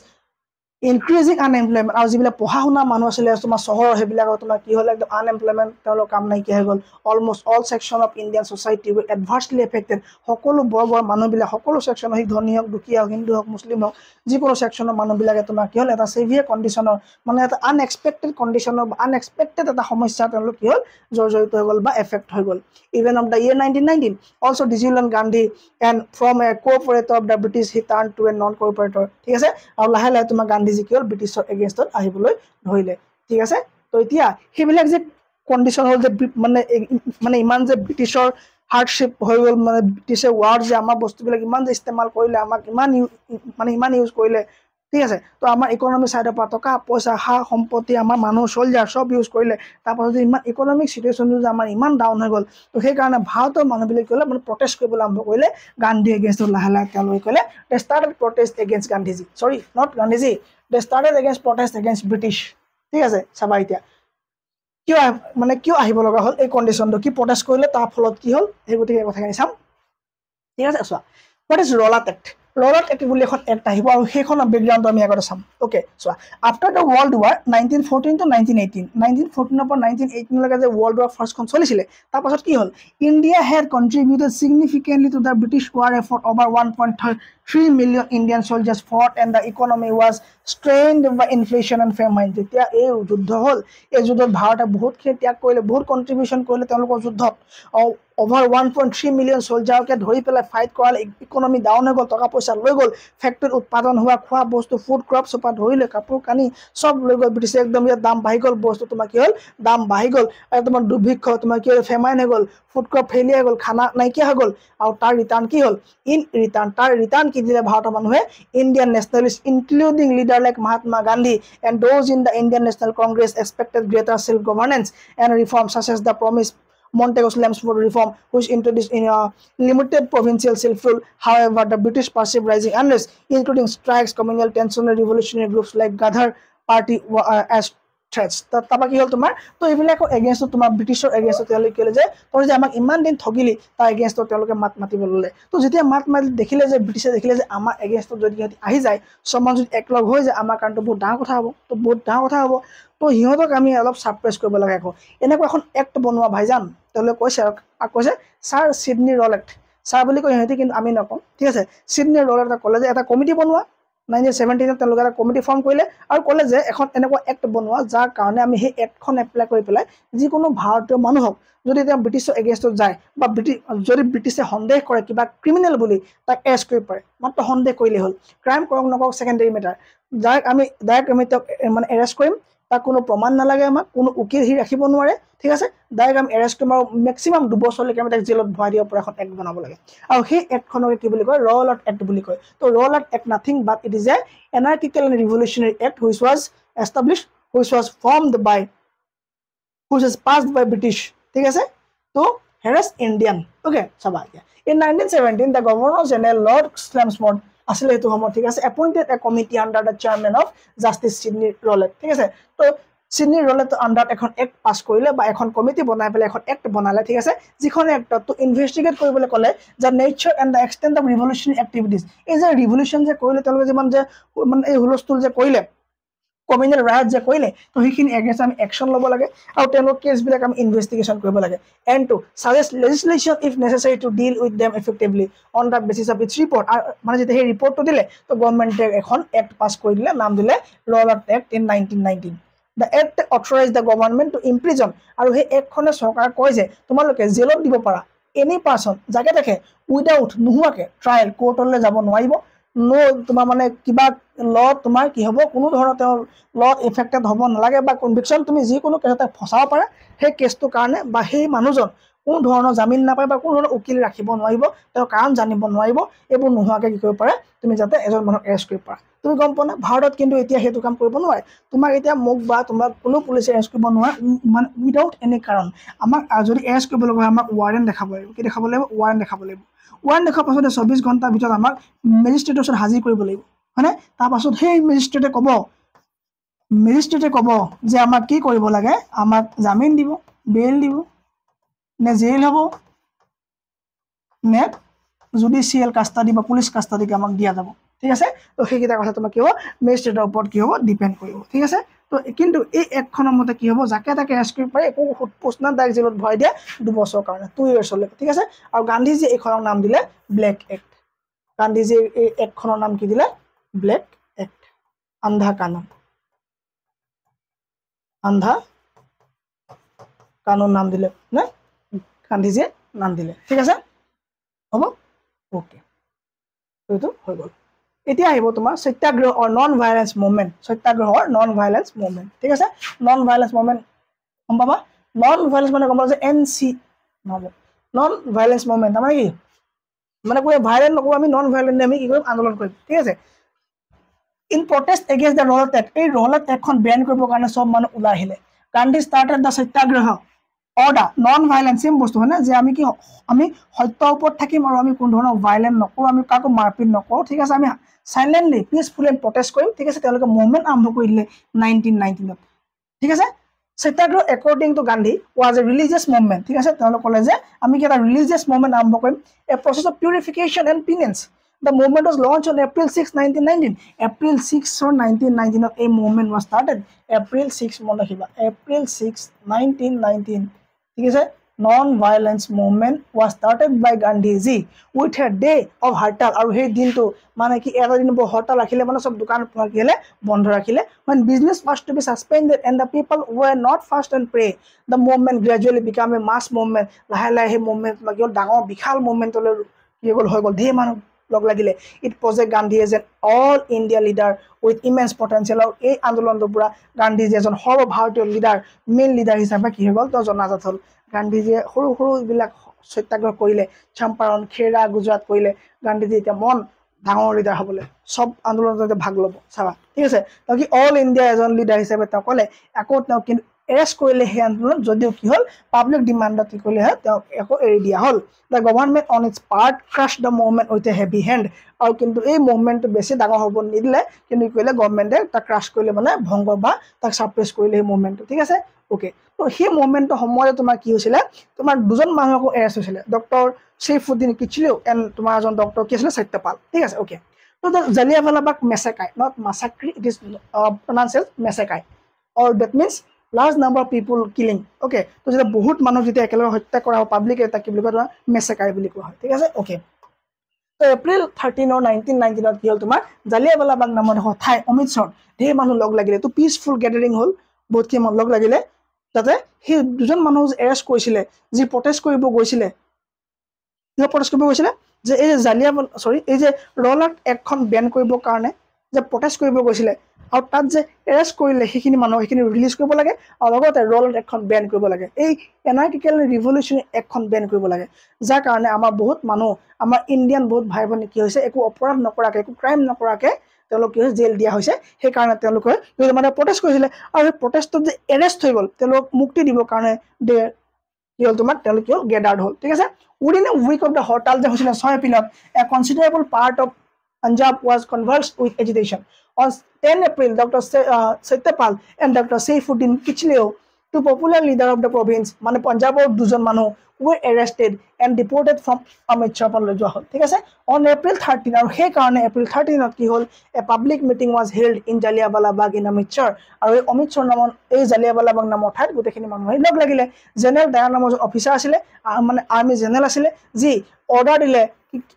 increasing unemployment আৰু যিবিলাক পঢ়া শুনা মানুহ আছিলে তোমাৰ চহৰৰ সেইবিলাকৰ তোমাৰ কি হ'ল একদম আনএমপ্লয়মেণ্ট তেওঁলোকৰ কাম নাইকিয়া হৈ গ'ল almost all section of Indian society with adversely affected সকলো বৰ্গৰ মানুহবিলাক সকলো ছেকশ্যন হওক ধনী হওক দুখীয়া হওক হিন্দু হওক মুছলিম হওক যিকোনো ছেকশ্যনৰ মানুহবিলাকে তোমাৰ কি হ'ল এটা ছেভিয়াৰ কণ্ডিশ্যনৰ মানে এটা আনএক্সপেক্টেড কণ্ডিশ্যনৰ আনএক্সপেক্টেড এটা সমস্যা তেওঁলোক কি হ'ল জৰ্জৰিত হৈ গ'ল বা এফেক্ট হৈ গ'ল even of the year 1919 also' disillusioned Gandhi and from a cooperator of the British he turn to a non cooperator ঠিক আছে আৰু লাহে লাহে তোমাৰ গান্ধীজি কি হ'ল ব্ৰিটিছৰ এগেইনষ্টত আহিবলৈ ধৰিলে ঠিক আছে তো এতিয়া সেইবিলাক যে কণ্ডিশ্যন হ'ল যে মানে ইমান যে ব্ৰিটিছৰ হাৰ্ডশ্বিপ হৈ গ'ল মানে ব্ৰিটিছে ৱাৰ যে আমাৰ বস্তুবিলাক ইমান যে ইস্তেমাল কৰিলে আমাক ইমান ইউজ কৰিলে ঠিক আছে তো আমাৰ ইকনমিক চাইডৰ পৰা টকা পইচা সা সম্পত্তি আমাৰ মানুহ চলজাৰ চব ইউজ কৰিলে তাৰপাছত যে ইমান ইকনমিক চিটুৱেশ্যনটো যে আমাৰ ইমান ডাউন হৈ গ'ল তো সেইকাৰণে ভাৰতৰ মানুহবিলাক ক'লে মানে প্ৰটেষ্ট কৰিবলৈ আৰম্ভ কৰিলে গান্ধী এগেইনষ্টত লাহে লাহে তেওঁলোকে ক'লে they started protest against Gandhiji sorry not Gandhiji they started against protest against British ঠিক আছে চাবা এতিয়া কিয় আহিব লগা হ'ল এই কণ্ডিশ্যনটো কি প্ৰটেষ্ট কৰিলে তাৰ ফলত কি হ'ল সেই গতিকে কথাখিনি চাম ঠিক আছে চোৱা হোৱাট ইজ ৰলাট এক্ট ৰলাট এক্ট বুলি এখন এক্ট আহিব আৰু সেইখন বেকগ্ৰাউণ্ডটো আমি আগতে চাম অ'কে চোৱা after the world war 1914 to 1918 1914 পৰা 1918 লৈকে যে ৱৰ্ল্ড ৱাৰ ফাৰ্ষ্টখন চলিছিলে তাৰপাছত কি হ'ল India had contributed significantly to the British war effort over 1.3 million Indian soldiers fought and the economy was strained by inflation and famine যেতিয়া এই যুদ্ধ হ'ল এই যুদ্ধত ভাৰতে বহুতখিনি ত্যাগ কৰিলে বহুত কণ্ট্ৰিবিউশ্যন কৰিলে তেওঁলোকৰ যুদ্ধত over 1.3 মিলিয়ন সোলজাৰকে ধৰি পেলাই ফাইট কৰালে ইকনমি ডাউন হৈ গ'ল টকা পইচা লৈ গ'ল ফেক্টৰীত উৎপাদন হোৱা খোৱা বস্তু ফুড ক্ৰপছ পৰা ধৰিলে কাপোৰ কানি সব লৈ গ'ল ব্ৰিটিছে একদম ইয়াত দাম বাঢ়ি গ'ল বস্তু তোমাৰ কি হ'ল দাম বাঢ়ি গ'ল আৰু তোমাৰ দুৰ্ভিক্ষ তোমাৰ কি হ'ল ফেমাইন হৈ গ'ল ফুড ক্ৰপ ফেইলিয়াৰ হৈ গ'ল খানা নাইকিয়া হৈ গ'ল আৰু তাৰ ৰিটাৰ্ণ কি হ'ল তাৰ ৰিটাৰ্ণ কি দিলে ভাৰতৰ মানুহে Indian nationalist including leader like Mahatma Gandhi and those in the Indian national Congress expected greater self governance and reform such as the promise Montagu-Chelmsford reform, which introduced in a limited provincial self-rule. However, the British perceived rising unrest, including strikes, communal tension, and revolutionary groups like Gadhar Party as threats. তাৰপৰা কি হ'ল তোমাৰ তো এইবিলাকৰ এগেইনষ্টত তোমাৰ ব্ৰিটিছৰ এগেইনষ্টত তেওঁলোকে ক'লে যে তই যে আমাক ইমান দিন ঠগিলি তাৰ এগেইনষ্টত তেওঁলোকে মাত মাতিব ল'লে তো যেতিয়া মাত মাতি দেখিলে যে ব্ৰিটিছে দেখিলে যে আমাৰ এগেইনষ্টত যদি সিহঁতি আহি যায় সমাজ যদি একলগ হৈ যায় আমাৰ কাৰণটো বহুত ডাঙৰ কথা হ'ব তো বহুত ডাঙৰ কথা হ'ব তো সিহঁতক আমি অলপ ছাপ্ৰেছ কৰিব লাগে আকৌ এনেকুৱা এখন এক্ট বনোৱা ভাইজান তেওঁলোকে কৈছে আৰু কৈছে ছাৰ ছিডনী ৰল এক্ট ছাৰ বুলি কৈ সিহঁতি কিন্তু আমি নকওঁ ঠিক আছে ছিডনী ৰল এক্ট ক'লে যে এটা কমিটি বনোৱা 1917 তেওঁলোকে এটা কমিটি ফৰ্ম কৰিলে আৰু ক'লে যে এখন এনেকুৱা এক্ট বনোৱা যাৰ কাৰণে আমি সেই এক্টখন এপ্লাই কৰি পেলাই যিকোনো ভাৰতীয় মানুহক যদি তেওঁ ব্ৰিটিছৰ এগেইনষ্টত যায় বা যদি ব্ৰিটিছে সন্দেহ কৰে কিবা ক্ৰিমিনেল বুলি তাক এৰেষ্ট কৰিব পাৰে মাত্ৰ সন্দেহ কৰিলে হ'ল ক্ৰাইম কৰক নকৰক ছেকেণ্ডেৰী মেটাৰ ডাইৰেক্ট আমি তেওঁক মানে এৰেষ্ট কৰিম তাক কোনো প্ৰমাণ নালাগে আমাক কোনো উকিল সি ৰাখিব নোৱাৰে ঠিক আছে ডাইৰেক্ট আমি এৰেষ্ট কৰিম আৰু মেক্সিমাম 2 বছৰলৈকে আমি তাক জেলত ভৰাই দিব পৰা এখন এক্ট বনাব লাগে আৰু সেই এক্টখনকে কি বুলি কয় ৰলাট এক্ট বুলি কয় তো Rowlatt act nothing but it is a anarchical and revolutionary act which was established which was formed by which was passed by British ঠিক আছে তো harass Indian okay চাবা in 1917 the Governor General Lord Chelmsford আসলে এটো সময় ঠিক আছে appointed a committee under the chairman of Justice Sidney Rowlatt ঠিক আছে তো Sidney Rowlatt আন্ডার এখন এক্ট পাস কৰিলে বা এখন কমিটি বনাই পেলাই এখন এক্ট বনালে ঠিক আছে যিখন এক্টত তো ইনভেষ্টিগেট কৰিবলৈ ক'লে যে nature and the extent of revolutionary activities এই যে ৰিভলিউচন যে কৰিলে তেওঁলোকে যিমান যে মানে এই হুলস্থুল যে কৰিলে কমিউনেল ৰাইট যে কৰিলে তো সেইখিনি এগেইনষ্ট আমি একশ্যন ল'ব লাগে আৰু তেওঁলোকৰ কেছবিলাক আমি ইনভেষ্টিগেশ্যন কৰিব লাগে and to suggest legislation if necessary to deal with them effectively on the basis of its report আৰু মানে যেতিয়া সেই ৰিপৰ্টটো দিলে তো গভৰ্ণমেণ্টে এখন এক্ট পাছ কৰি দিলে নাম দিলে ৰলাট act in 1919 The act authorized the government to imprison আৰু সেই এক্টখনে চৰকাৰে কয় যে তোমালোকে জেলত দিব পাৰা এনি পাৰ্চন যাকে দেখে উইদাউট নোহোৱাকে ট্ৰায়েল কোৰ্টলৈ যাব নোৱাৰিব নো তোমাৰ মানে কিবা ল তোমাৰ কি হ'ব কোনো ধৰণৰ তেওঁৰ লত এফেক্টেড হ'ব নালাগে বা কনভিকশ্যন তুমি যিকোনো কেছতে ফচাব পাৰা সেই কেছটোৰ কাৰণে বা সেই মানুহজন কোনো ধৰণৰ জামিন নাপায় বা কোনো ধৰণৰ উকিল ৰাখিব নোৱাৰিব তেওঁ কাৰণ জানিব নোৱাৰিব এইবোৰ নোহোৱাকৈ কি কৰিব পাৰে তুমি যাতে এজন মানুহক এৰেষ্ট কৰিব পাৰা তুমি গম পোৱা না ভাৰতত কিন্তু এতিয়া সেইটো কাম কৰিব নোৱাৰে তোমাক এতিয়া মোক বা তোমাক কোনো পুলিচে এৰেষ্ট কৰিব নোৱাৰে মানে উইদাউট এনি কাৰণ আমাক যদি এৰেষ্ট কৰিব লগা হয় আমাক ৱাৰেণ্ট দেখাব লাগিব কি দেখাব লাগিব ৱাৰেণ্ট দেখাব লাগিব ৱাৰেণ্ট দেখাৰ পাছতে 24 ঘণ্টাৰ ভিতৰত আমাক মেজিষ্ট্ৰেটৰ ওচৰত হাজিৰ কৰিব লাগিব হয়নে তাৰপাছত সেই মেজিষ্ট্ৰেটে ক'ব যে আমাক কি কৰিব লাগে আমাক জামিন দিব বেইল দিব নে জেইল হ'ব নে জুডিচিয়েল কাষ্টাডি বা পুলিচ কাষ্টাডিকে আমাক দিয়া যাব ঠিক আছে তো সেইকেইটা কথা তোমাক কি হ'ব মেজিষ্ট্ৰেটৰ ওপৰত কি হ'ব ডিপেণ্ড কৰিব ঠিক আছে তো কিন্তু এই এক্টখনৰ মতে কি হ'ব যাকে তাকে এৰেষ্ট কৰিব পাৰে একো সোধপোছ নাই ডাইৰেক্ট জেলত ভৰাই দিয়ে 2 বছৰৰ কাৰণে 2 ইয়াৰ্ছলৈকে ঠিক আছে আৰু গান্ধীজীয়ে এইখনৰ নাম দিলে ব্লেক এক্ট গান্ধীজীয়ে এই এক্টখনৰ নাম কি দিলে ব্লেক এক্ট আন্ধা কানুন নাম দিলে নে গান্ধীজীয়ে নাম দিলে ঠিক আছে হ'ব ওকে এইটো হৈ গ'ল এতিয়া আহিব তোমাৰ satyagraha or non violence movement সত্যাগ্ৰহৰ নন ভাইলেন্স মুভমেণ্ট ঠিক আছে নন ভাইলেন্স মুভমেণ্ট গম পাবা নন ভাইলেন্স মানে গম পাবা যে NC নহ'ব নন ভাইলেন্স মুভমেণ্ট তাৰমানে কি মানে কোনো ভাইলেন্ট নকৰোঁ আমি নন ভাইলেন্ট আমি কি কৰিম আন্দোলন কৰিম ঠিক আছে in protest against the Rowlatt act এই ৰলাট এক্টখন বেন কৰিবৰ কাৰণে চব মানুহ ওলাই আহিলে Gandhi started the satyagraha order non violence same বস্তু হয় না যে আমি কি আমি সত্যৰ ওপৰত থাকিম আৰু আমি কোনো ধৰণৰ ভাইলেন্ট নকৰোঁ আমি কাকো মাৰপিট নকৰোঁ ঠিক আছে আমি সাইলেন্টলি পিচফুলি প্ৰটেষ্ট কৰিম ঠিক আছে তেওঁলোকে মুভমেণ্ট আৰম্ভ কৰি দিলে 1919 ঠিক আছে সত্যাগ্ৰহ according to Gandhi was a religious movement ঠিক আছে তেওঁলোক ক'লে যে আমি কি এটা religious movement আৰম্ভ কৰিম a process of purification and penance the movement was launched on April 6 1919 April 6 or 1919 a movement was started April 6 মনত ৰাখিবা April 6 1919 ঠিক আছে non-violence movement was started by Gandhiji with a day of hartal আৰু সেই দিনটো মানে কি এটা দিন হৰতাল ৰাখিলে মানে সব দোকান ৰাখিলে বন্ধ ৰাখিলে when business was to be suspended and the people were not fast and pray the movement gradually became a mass movement লাহে লাহে movement লাগিল ডাঙৰ বিশাল movement লৈ কি গল হৈ গল ধে মানুহ লগ লাগিলে it project Gandhi as an all India leader with immense potential আৰু এই আন্দোলনটো পুৰা গান্ধীজি এজন সৰ্বভাৰতীয় লিডাৰ মেইন লিডাৰ হিচাপে কি হৈ গল তো জনাজাত হল গান্ধীজিয়ে সৰু সৰু বিলাক সত্যাগ্ৰহ কৰিলে চম্পাৰণ খেৰা গুজৰাট কৰিলে গান্ধীজি এতিয়া মন ডাঙৰ লিডাৰ হ'বলে সব আন্দোলনতে ভাগ ল'ব চাবা ঠিক আছে তাকি অল ইন্ডিয়া এজন লিডাৰ হিচাপে তেওঁ ক'লে আকৌ তেওঁ কিন্তু এৰেষ্ট কৰিলে সেই আন্দোলন যদিও কি হ'ল পাব্লিক ডিমান্ডত কি কৰিলে তেওঁ আকৌ এৰি দিয়া হ'ল the government on its part crushed the movement with a heavy hand আৰু কিন্তু এই মুভমেন্টটো বেছি ডাঙৰ হ'ব নিদিলে কিন্তু কৰিলে গভৰ্ণমেণ্টে তাক ক্ৰাশ কৰিলে মানে ভংগ বা তাক সাপ্ৰেছ কৰিলে এই মুভমেন্টটো ঠিক আছে ওকে তো সেই মুভমেন্টৰ সময়ত তোমাৰ কি হৈছিল তোমাৰ দুজন মানুহকো এৰেষ্ট হৈছিল ডক্টৰ Saifuddin Kichlew and তোমাৰ এজন ডক্টৰ কি আছিল সত্যপাল ঠিক আছে ওকে তো the Jallianwala Bagh massacre not massacre it is pronounced as massacre or that means large number of people killing okay তো যেটা বহুত মানুহ যেটা একেলগে হত্যা কৰা পাব্লিক এটা কি বুলি কোৱা massacre বুলি কোৱা হয় ঠিক আছে ওকে তো এপ্ৰিল 13 or 1919 কি হল তোমাৰ জালিয়ানৱালা বাগ নামৰ ঠাই অমৃতসৰ ধেৰ মানুহ লগ লাগিলে তো পিসফুল গ্যাদাৰিং হল বহুত কি মানুহ লগ লাগিলে তাতে সেই দুজন মানুহ এৰেষ্ট কৰিছিলে যি প্ৰটেষ্ট কৰিব গৈছিলে যে প্ৰটেষ্ট কৰিব গৈছিলে যে এই জালিয়ানৱালা সৰি এই যে ৰলাট একখন বেন কৰিবৰ কাৰণে যে প্ৰটেষ্ট কৰিব গৈছিলে আৰু তাত যে এৰেষ্ট কৰিলে সেইখিনি মানুহ সেইখিনি ৰিলিজ কৰিব লাগে আৰু লগতে ৰলাট এখন বেন কৰিব লাগে এই এনাৰ্কিকেল ৰিভলিউচন এখন বেন কৰিব লাগে যাৰ কাৰণে আমাৰ বহুত মানুহ আমাৰ ইণ্ডিয়ান বহুত ভাই ভনী কি হৈছে একো অপৰাধ নকৰাকে একো ক্ৰাইম নকৰাকে তেওঁলোক কি জেল দিয়া হৈছে সেই কাৰণে তেওঁলোকে মানে প্ৰটেষ্ট কৰিছিলে আৰু প্ৰটেষ্টত যে এৰেষ্ট হৈ গ'ল তেওঁলোক মুক্তি দিব কাৰণে দে কি হল তোমাৰ তেওঁলোক কি হল গেদাৰ্ড হল ঠিক আছে within a week of the হৰতাল যে হৈছিল 6 এপ্ৰিলত a considerable part of Punjab was convulsed with agitation on 10 April Dr. Satyapal and Dr. Saifuddin Kichlew two popular leader of the province মানে পাঞ্জাবৰ দুজন মানুহ were arrested and deported from Amritsar লৈ যোৱা হ'ল ঠিক আছে on April 13 আৰু সেই কাৰণে April 13 কি হ'ল a public meeting was held in Jallianwala Bagh in Amritsar আৰু এই অমৃতসৰ নামৰ এই জালিয়ানৱালা বাগ নামৰ ঠাইত গোটেইখিনি মানুহ লগ লাগিলে জেনেৰেল ডায়াৰ নামৰ অফিচাৰ আছিলে মানে আৰ্মি জেনেৰেল আছিলে যি অৰ্ডাৰ দিলে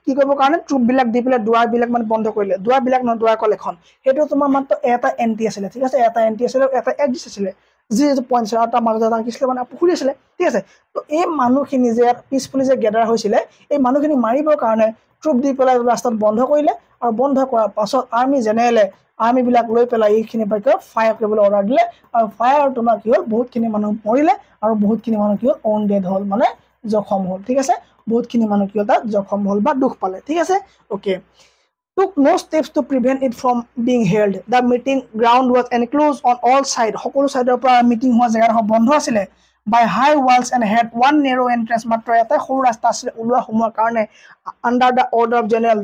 কি কৰিব কাৰণে ট্ৰুপ বিলাক দি পেলাই দুৱাৰ বিলাক মানে বন্ধ কৰিলে দুৱাৰ বিলাক নহয় দুৱাৰ কলেখন সেইটো তোমাৰ মাত্ৰ এটা এন্টি আছিলে ঠিক আছে এটা এন্টি আছিলে এটা এক্সিট আছিলে যি পঞ্চায়তৰ মাজত এটা কিছিলে মানে পুখুৰী আছিলে ঠিক আছে তো এই মানুহখিনি যে পিছফুলি যে গেদাৰ হৈছিলে এই মানুহখিনি মাৰিবৰ কাৰণে ট্ৰুপ দি পেলাই ৰাস্তাত বন্ধ কৰিলে আৰু বন্ধ কৰাৰ পাছত আৰ্মি জেনেৰেলে আৰ্মি বিলাক লৈ পেলাই এইখিনি পাইকে ফায়াৰ কৰিবলৈ অৰ্ডাৰ দিলে আৰু ফায়াৰ তোমাৰ কি হ'ল বহুতখিনি মানুহ মৰিলে আৰু বহুতখিনি মানুহ কি হ'ল অন ডেড হ'ল মানে জখম হ'ল ঠিক আছে বহুতখিনি মানুহ কি হ'ল তাত জখম হ'ল বা দুখ পালে ঠিক আছে okay took no steps to prevent it from being held the meeting ground was enclosed on all sides সকলো সাইডৰ পৰা মিটিং হোৱা জায়গা বন্ধ আছিল by high walls and had one narrow entrance মাত্ৰ এটা সৰু ৰাস্তা আছিল ওলোৱা সোমোৱাৰ কাৰণে under the order of General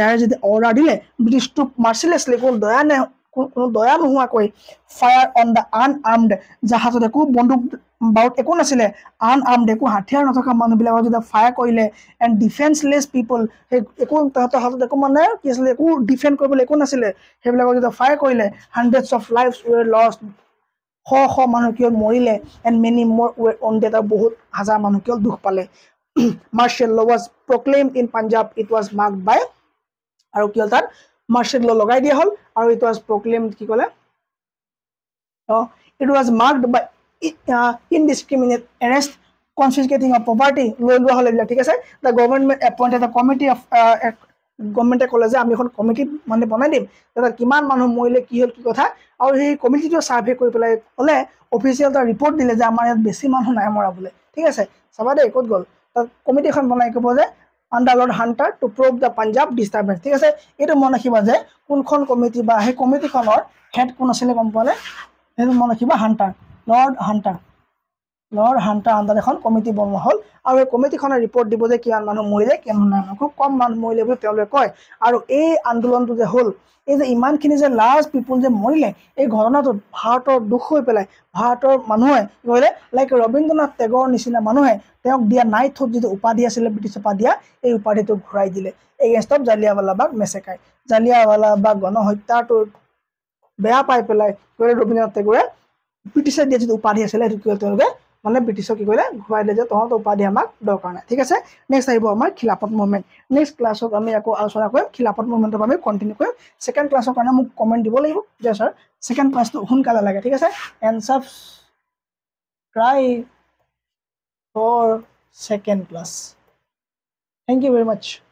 Dyer যদি অৰ্ডাৰ দিলে ব্ৰিটিছ ট্ৰুপ মাৰ্চিলেছলি কোনো দয়া নোহোৱাকৈ ফায়াৰ অন দ্য আনআৰ্মড জাহাজত একো বন্দুক বাউট একো নাছিলে আনআৰ্মড একো হাতিয়াৰ নথকা মানুহবিলাকৰ যদি ফায়াৰ কৰিলে এণ্ড ডিফেন্সলেছ পিপল একো তাহাঁতৰ হাতত একো মানে কি আছিলে একো ডিফেণ্ড কৰিবলৈ একো নাছিলে সেইবিলাকৰ যদি ফায়াৰ কৰিলে হাণ্ড্ৰেডছ অফ লাইফছ ৱেৰ লষ্ট শ মানুহ কিয় মৰিলে এণ্ড মেনি মোৰ ৱেৰ অন ডেড আৰু বহুত হাজাৰ মানুহ কিয় দুখ পালে martial law was proclaimed in Punjab it was marked by আৰু কি হ'ল তাত মাৰ্চিয়েল ল লগাই দিয়া হ'ল আৰু ইট ৱাজ প্ৰক্লেইমড কি ক'লে it was marked by indiscriminate arrest confiscating of property লৈ লোৱা হ'ল এইবিলাক ঠিক আছে the government appointed a committee of গভৰ্ণমেণ্টে ক'লে যে আমি এখন কমিটি মানে বনাই দিম তাত কিমান মানুহ মৰিলে কি হ'ল কি কথা আৰু সেই কমিটিটো ছাৰ্ভে কৰি পেলাই ক'লে অফিচিয়েল এটা ৰিপৰ্ট দিলে যে আমাৰ ইয়াত বেছি মানুহ নাই মৰা বোলে ঠিক আছে চাবা দেই ক'ত গ'ল তাত কমিটিখন বনাই ক'ব যে under Lord Hunter to prove the Punjab disturbance ঠিক আছে এইটো মনত ৰাখিবা যে কোনখন কমিটি বা সেই কমিটিখনৰ হেড কোন আছিলে গম পোৱানে সেইটো মনত ৰাখিবা হাণ্টাৰ লৰ্ড লৰ্ড হাণ্টাৰ আণ্ডাৰত এখন কমিটি বনোৱা হ'ল আৰু এই কমিটিখনে ৰিপৰ্ট দিব যে কিমান মানুহ মৰিলে কিমান নাই খুব কম মানুহ মৰিলে বুলি তেওঁলোকে কয় আৰু এই আন্দোলনটো যে হ'ল এই যে ইমানখিনি যে লাৰ্জ পিপুল যে মৰিলে এই ঘটনাটোত ভাৰতৰ দুখ হৈ পেলাই ভাৰতৰ মানুহে কি কৰিলে লাইক ৰবীন্দ্ৰনাথ টেগৰৰ নিচিনা মানুহে তেওঁক দিয়া নাইটহুড যিটো উপাধি আছিলে ব্ৰিটিছৰ পৰা দিয়া এই উপাধিটো ঘূৰাই দিলে এগেইনষ্ট অফ জালিয়াৱালাবাগ মেছেকাৰ জালিয়াৱালাবাগ গণহত্যাটো বেয়া পাই পেলাই ৰবীন্দ্ৰনাথ টেগৰে ব্ৰিটিছে দিয়া যিটো উপাধি আছিলে সেইটো তেওঁলোকে মানে ব্ৰিটিছক কি কৰিলে ঘূৰাই দিলে যে তহঁতৰ উপাধি আমাক দৰকাৰ নাই ঠিক আছে নেক্সট আহিব আমাৰ খিলাফত মুভমেণ্ট নেক্সট ক্লাছত আমি আকৌ আলোচনা কৰিম খিলাফত মুভমেণ্টৰ আমি কণ্টিনিউ কৰিম ছেকেণ্ড ক্লাছৰ কাৰণে মোক কমেণ্ট দিব লাগিব যে ছাৰ ছেকেণ্ড ক্লাছটো সোনকালে লাগে ঠিক আছে and subscribe for second class. Thank you very much.